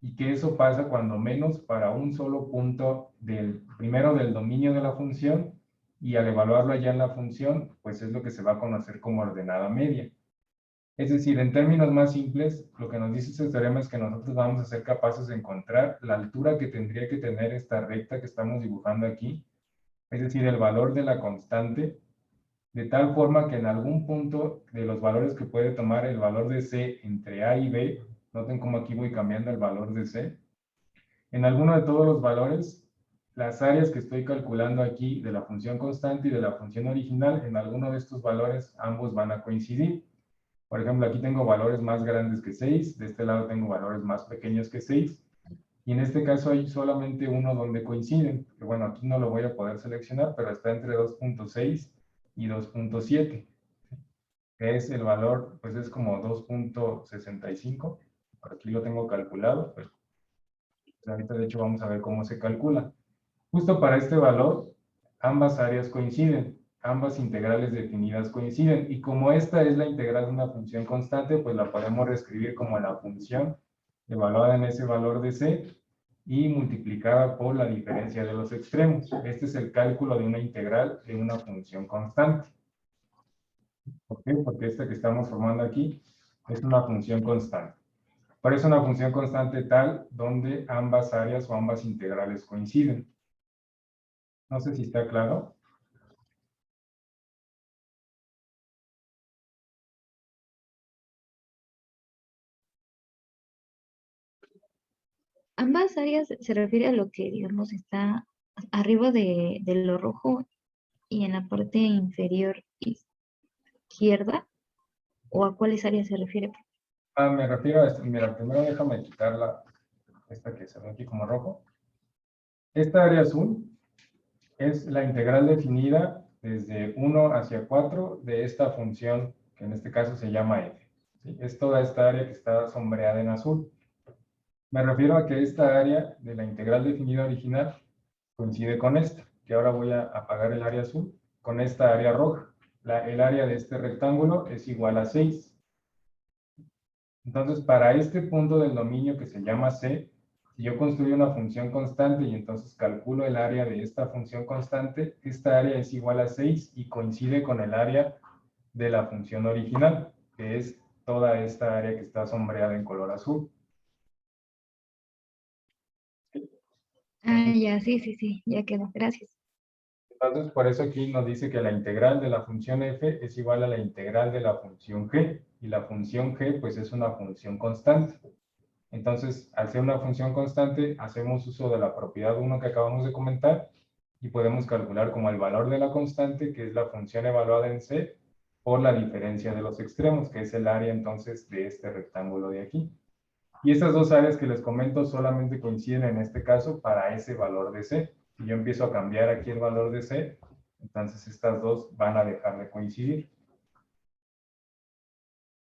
Y que eso pasa cuando menos para un solo punto primero del dominio de la función, y al evaluarlo ya en la función, pues es lo que se va a conocer como ordenada media. Es decir, en términos más simples, lo que nos dice este teorema es que nosotros vamos a ser capaces de encontrar la altura que tendría que tener esta recta que estamos dibujando aquí, es decir, el valor de la constante, de tal forma que en algún punto de los valores que puede tomar el valor de C entre A y B, noten cómo aquí voy cambiando el valor de C, en alguno de todos los valores, las áreas que estoy calculando aquí de la función constante y de la función original, en alguno de estos valores ambos van a coincidir. Por ejemplo, aquí tengo valores más grandes que 6, de este lado tengo valores más pequeños que 6, y en este caso hay solamente uno donde coinciden, que bueno, aquí no lo voy a poder seleccionar, pero está entre 2.6 y 2.7, que es el valor, pues es como 2.65, por aquí lo tengo calculado, pero ahorita de hecho vamos a ver cómo se calcula. Justo para este valor, ambas áreas coinciden, ambas integrales definidas coinciden, y como esta es la integral de una función constante, pues la podemos reescribir como la función evaluada en ese valor de C y multiplicada por la diferencia de los extremos. Este es el cálculo de una integral de una función constante. ¿Por qué? Porque esta que estamos formando aquí es una función constante. Por eso una función constante tal donde ambas áreas o ambas integrales coinciden. No sé si está claro. Ambas áreas se refiere a lo que, digamos, está arriba de lo rojo y en la parte inferior izquierda, o a cuáles áreas se refiere. Me refiero a esto. Mira, primero déjame quitar esta que se ve aquí como rojo. Esta área azul es la integral definida desde 1 hacia 4 de esta función, que en este caso se llama f. ¿Sí? Es toda esta área que está sombreada en azul. Me refiero a que esta área de la integral definida original coincide con esta, que ahora voy a apagar el área azul, con esta área roja. El área de este rectángulo es igual a 6. Entonces, para este punto del dominio que se llama C, si yo construyo una función constante y entonces calculo el área de esta función constante, esta área es igual a 6 y coincide con el área de la función original, que es toda esta área que está sombreada en color azul. Ah, ya, sí, ya quedó. Gracias. Entonces, por eso aquí nos dice que la integral de la función f es igual a la integral de la función g, y la función g pues es una función constante. Entonces, al ser una función constante, hacemos uso de la propiedad 1 que acabamos de comentar y podemos calcular como el valor de la constante, que es la función evaluada en C, por la diferencia de los extremos, que es el área entonces de este rectángulo de aquí. Y estas dos áreas que les comento solamente coinciden en este caso para ese valor de C. Si yo empiezo a cambiar aquí el valor de C, entonces estas dos van a dejar de coincidir.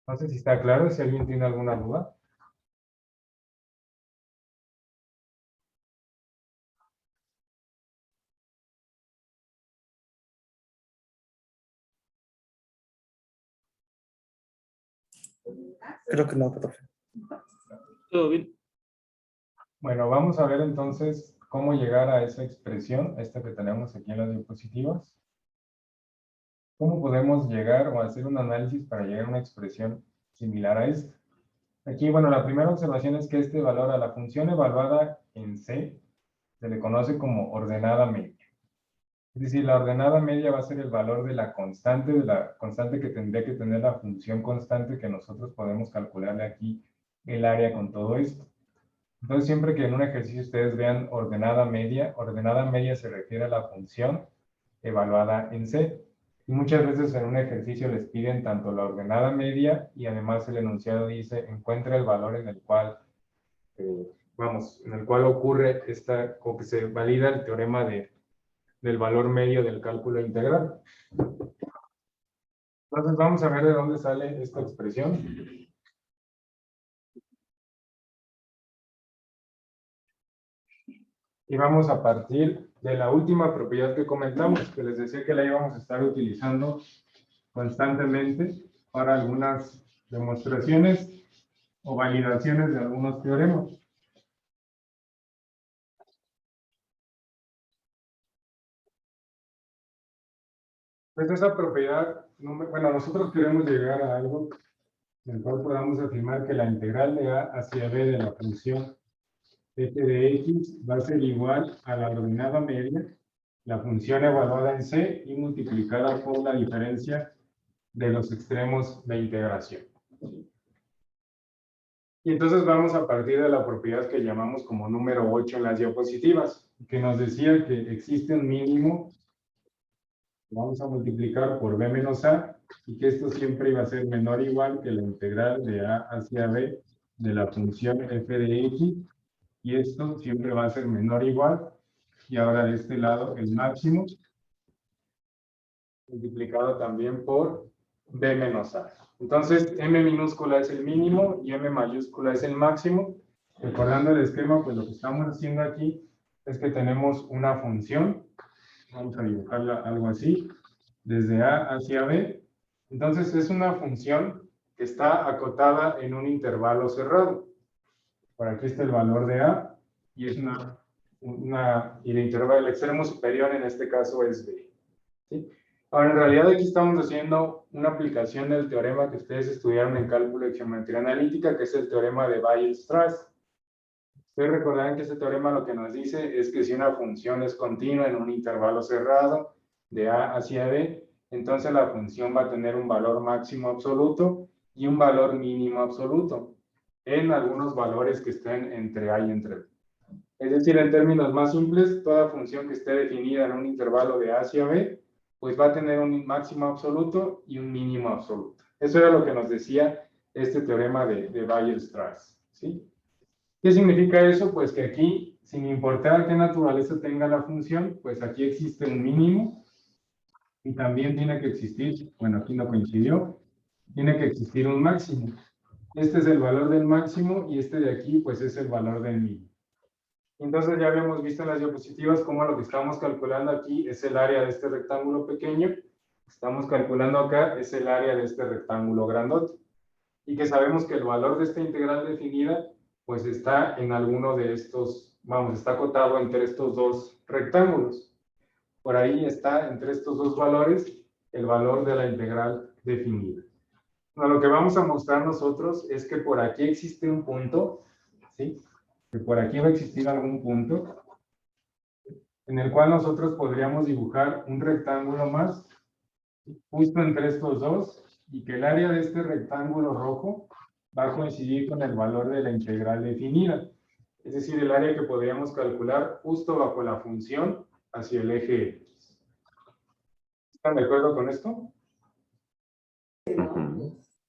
No sé si está claro, si alguien tiene alguna duda. Creo que no, profe. Todo bien. Bueno, vamos a ver entonces cómo llegar a esa expresión, esta que tenemos aquí en las diapositivas. ¿Cómo podemos llegar o hacer un análisis para llegar a una expresión similar a esta? Aquí, bueno, la primera observación es que este valor a la función evaluada en C se le conoce como ordenada media. Es decir, la ordenada media va a ser el valor de la constante que tendría que tener la función constante que nosotros podemos calcularle aquí el área con todo esto. Entonces, siempre que en un ejercicio ustedes vean ordenada media se refiere a la función evaluada en C. Y muchas veces en un ejercicio les piden tanto la ordenada media y además el enunciado dice, encuentra el valor en el cual, en el cual ocurre o que se valida el teorema del valor medio del cálculo integral. Entonces vamos a ver de dónde sale esta expresión. Y vamos a partir de la última propiedad que comentamos, que les decía que la íbamos a estar utilizando constantemente para algunas demostraciones o validaciones de algunos teoremas. Pues esa propiedad, bueno, nosotros queremos llegar a algo en el cual podamos afirmar que la integral de a hacia b de la función f de x va a ser igual a la ordenada media, la función evaluada en C y multiplicada por la diferencia de los extremos de integración. Y entonces vamos a partir de la propiedad que llamamos como número 8 en las diapositivas, que nos decía que existe un mínimo, vamos a multiplicar por b menos a, y que esto siempre iba a ser menor o igual que la integral de a hacia b de la función f de x, y esto siempre va a ser menor o igual, y ahora de este lado el máximo, multiplicado también por b menos a. Entonces, m minúscula es el mínimo y m mayúscula es el máximo. Recordando el esquema, pues lo que estamos haciendo aquí es que tenemos una función, vamos a dibujarla algo así, desde a hacia b. Entonces, es una función que está acotada en un intervalo cerrado. Por aquí está el valor de a, y es y el intervalo, el extremo superior en este caso es b. ¿Sí? Ahora, en realidad aquí estamos haciendo una aplicación del teorema que ustedes estudiaron en cálculo de geometría analítica, que es el teorema de Weierstrass. Ustedes recordarán que este teorema lo que nos dice es que si una función es continua en un intervalo cerrado de a hacia b, entonces la función va a tener un valor máximo absoluto y un valor mínimo absoluto en algunos valores que estén entre a y entre b. Es decir, en términos más simples, toda función que esté definida en un intervalo de a hacia b, pues va a tener un máximo absoluto y un mínimo absoluto. Eso era lo que nos decía este teorema de Weierstrass, ¿sí? ¿Qué significa eso? Pues que aquí, sin importar qué naturaleza tenga la función, pues aquí existe un mínimo y también tiene que existir, bueno, aquí no coincidió, tiene que existir un máximo. Este es el valor del máximo y este de aquí, pues es el valor del mínimo. Entonces ya habíamos visto en las diapositivas cómo lo que estamos calculando aquí es el área de este rectángulo pequeño. Estamos calculando acá es el área de este rectángulo grandote. Y que sabemos que el valor de esta integral definida pues está en alguno de estos, está acotado entre estos dos rectángulos. Por ahí está entre estos dos valores el valor de la integral definida. Bueno, lo que vamos a mostrar nosotros es que por aquí existe un punto, ¿sí? Que por aquí va a existir algún punto en el cual nosotros podríamos dibujar un rectángulo más justo entre estos dos y que el área de este rectángulo rojo va a coincidir con el valor de la integral definida. Es decir, el área que podríamos calcular justo bajo la función hacia el eje X. ¿Están de acuerdo con esto?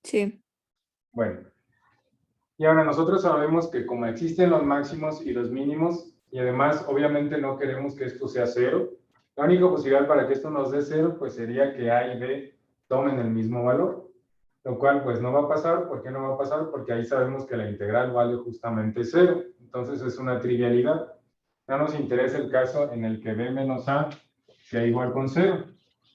Sí. Bueno. Y ahora nosotros sabemos que como existen los máximos y los mínimos, y además obviamente no queremos que esto sea cero, la única posibilidad para que esto nos dé cero, pues sería que a y b tomen el mismo valor, lo cual pues no va a pasar. ¿Por qué no va a pasar? Porque ahí sabemos que la integral vale justamente cero, entonces es una trivialidad. No nos interesa el caso en el que b menos a sea igual con cero.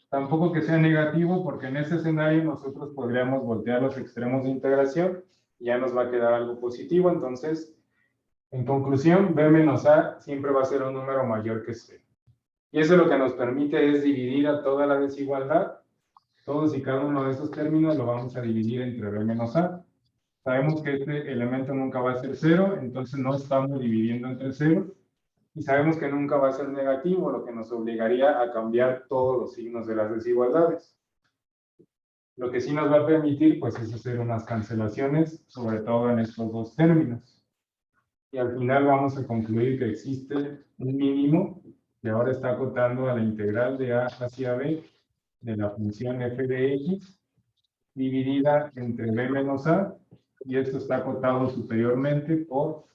Tampoco que sea negativo, porque en ese escenario nosotros podríamos voltear los extremos de integración y ya nos va a quedar algo positivo. Entonces, en conclusión, b menos a siempre va a ser un número mayor que 0. Y eso lo que nos permite es dividir a toda la desigualdad. Todos y cada uno de esos términos lo vamos a dividir entre b menos a. Sabemos que este elemento nunca va a ser 0, entonces no estamos dividiendo entre 0. Y sabemos que nunca va a ser negativo, lo que nos obligaría a cambiar todos los signos de las desigualdades. Lo que sí nos va a permitir, pues, es hacer unas cancelaciones, sobre todo en estos dos términos. Y al final vamos a concluir que existe un mínimo y ahora está acotando a la integral de a hacia b de la función f de x dividida entre b menos a, y esto está acotado superiormente por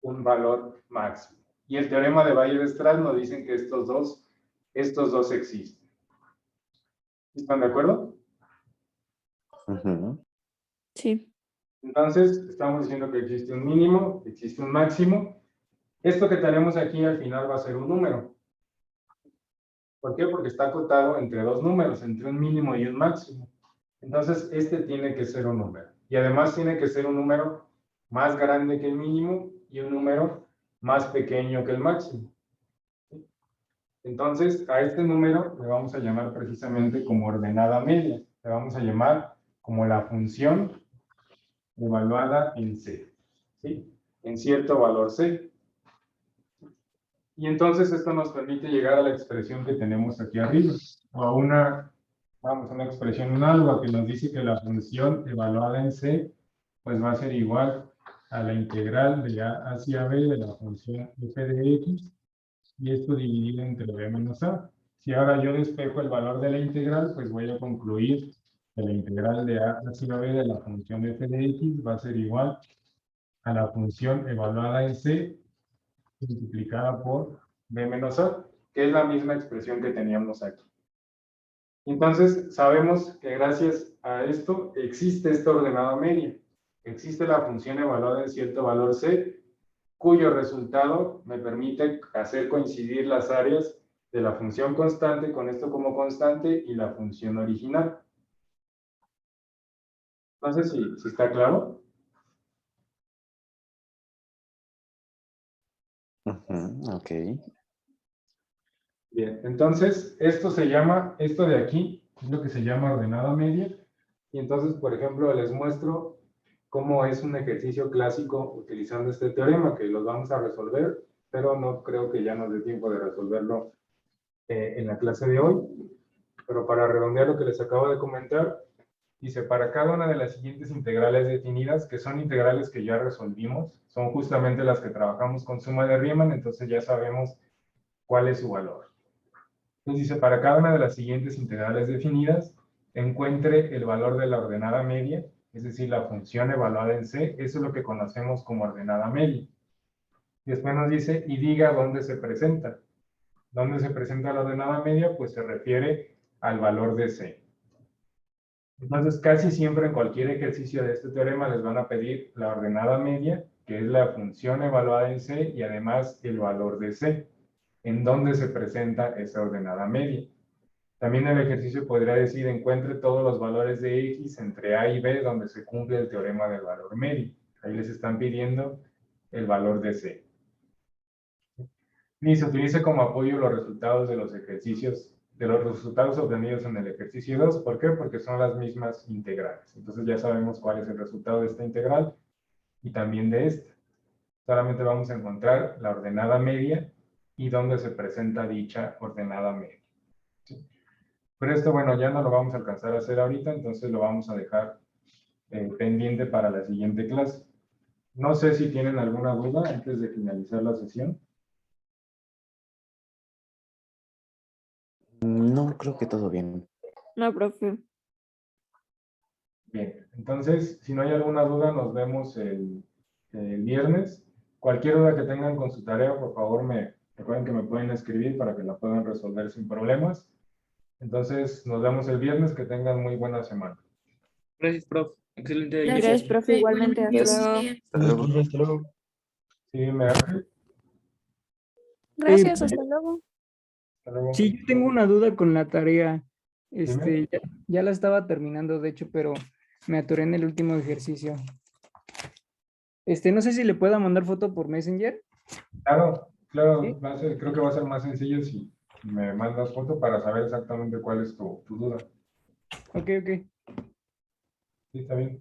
un valor máximo. Y el teorema de Weierstrass nos dicen que estos dos existen. ¿Están de acuerdo? Ujú. Sí. Entonces, estamos diciendo que existe un mínimo, existe un máximo. Esto que tenemos aquí al final va a ser un número. ¿Por qué? Porque está acotado entre dos números, entre un mínimo y un máximo. Entonces, este tiene que ser un número. Y además tiene que ser un número más grande que el mínimo y un número más pequeño que el máximo. Entonces, a este número le vamos a llamar precisamente como ordenada media. Le vamos a llamar como la función evaluada en C, ¿sí? En cierto valor C. Y entonces esto nos permite llegar a la expresión que tenemos aquí arriba, o a una expresión análoga que nos dice que la función evaluada en C, pues va a ser igual a la integral de a hacia b de la función f de x, y esto dividido entre b menos a. Si ahora yo despejo el valor de la integral, pues voy a concluir que la integral de a hacia b de la función f de x va a ser igual a la función evaluada en C multiplicada por b menos a, que es la misma expresión que teníamos aquí. Entonces, sabemos que gracias a esto existe esta ordenada media. Existe la función evaluada en cierto valor C, cuyo resultado me permite hacer coincidir las áreas de la función constante con esto como constante y la función original. No sé si está claro. Ujú, ok. Bien, entonces esto de aquí es lo que se llama ordenada media. Y entonces, por ejemplo, les muestro cómo es un ejercicio clásico utilizando este teorema, que los vamos a resolver, pero no creo que ya nos dé tiempo de resolverlo en la clase de hoy. Pero para redondear lo que les acabo de comentar, dice, para cada una de las siguientes integrales definidas, que son integrales que ya resolvimos, son justamente las que trabajamos con suma de Riemann, entonces ya sabemos cuál es su valor. Entonces dice, para cada una de las siguientes integrales definidas, encuentre el valor de la ordenada media, es decir, la función evaluada en C, eso es lo que conocemos como ordenada media. Y después nos dice, y diga dónde se presenta. ¿Dónde se presenta la ordenada media? Pues se refiere al valor de C. Entonces, casi siempre en cualquier ejercicio de este teorema les van a pedir la ordenada media, que es la función evaluada en C, y además el valor de C. ¿En dónde se presenta esa ordenada media? También el ejercicio podría decir, encuentre todos los valores de X entre A y B donde se cumple el teorema del valor medio. Ahí les están pidiendo el valor de C. Y se utilice como apoyo los resultados de los ejercicios, de los resultados obtenidos en el ejercicio 2. ¿Por qué? Porque son las mismas integrales. Entonces ya sabemos cuál es el resultado de esta integral y también de esta. Solamente vamos a encontrar la ordenada media y dónde se presenta dicha ordenada media. ¿Sí? Pero esto, bueno, ya no lo vamos a alcanzar a hacer ahorita, entonces lo vamos a dejar pendiente para la siguiente clase. No sé si tienen alguna duda antes de finalizar la sesión. No, creo que todo bien. No, profe. Bien, entonces, si no hay alguna duda, nos vemos el viernes. Cualquier duda que tengan con su tarea, por favor, recuerden que me pueden escribir para que la puedan resolver sin problemas. Entonces, nos vemos el viernes. Que tengan muy buena semana. Gracias, prof. Excelente día. Gracias, profe. Igualmente. Hasta Adiós. luego. Hasta luego. Hasta luego. Sí, me Ángel. Eh, Hasta luego. sí, yo tengo una duda con la tarea. Dime. Ya la estaba terminando, de hecho, pero me atoré en el último ejercicio. No sé si le pueda mandar foto por Messenger. Claro, ¿Sí? creo que va a ser más sencillo si me mandas foto para saber exactamente cuál es tu duda. Ok, ok. Sí, está bien.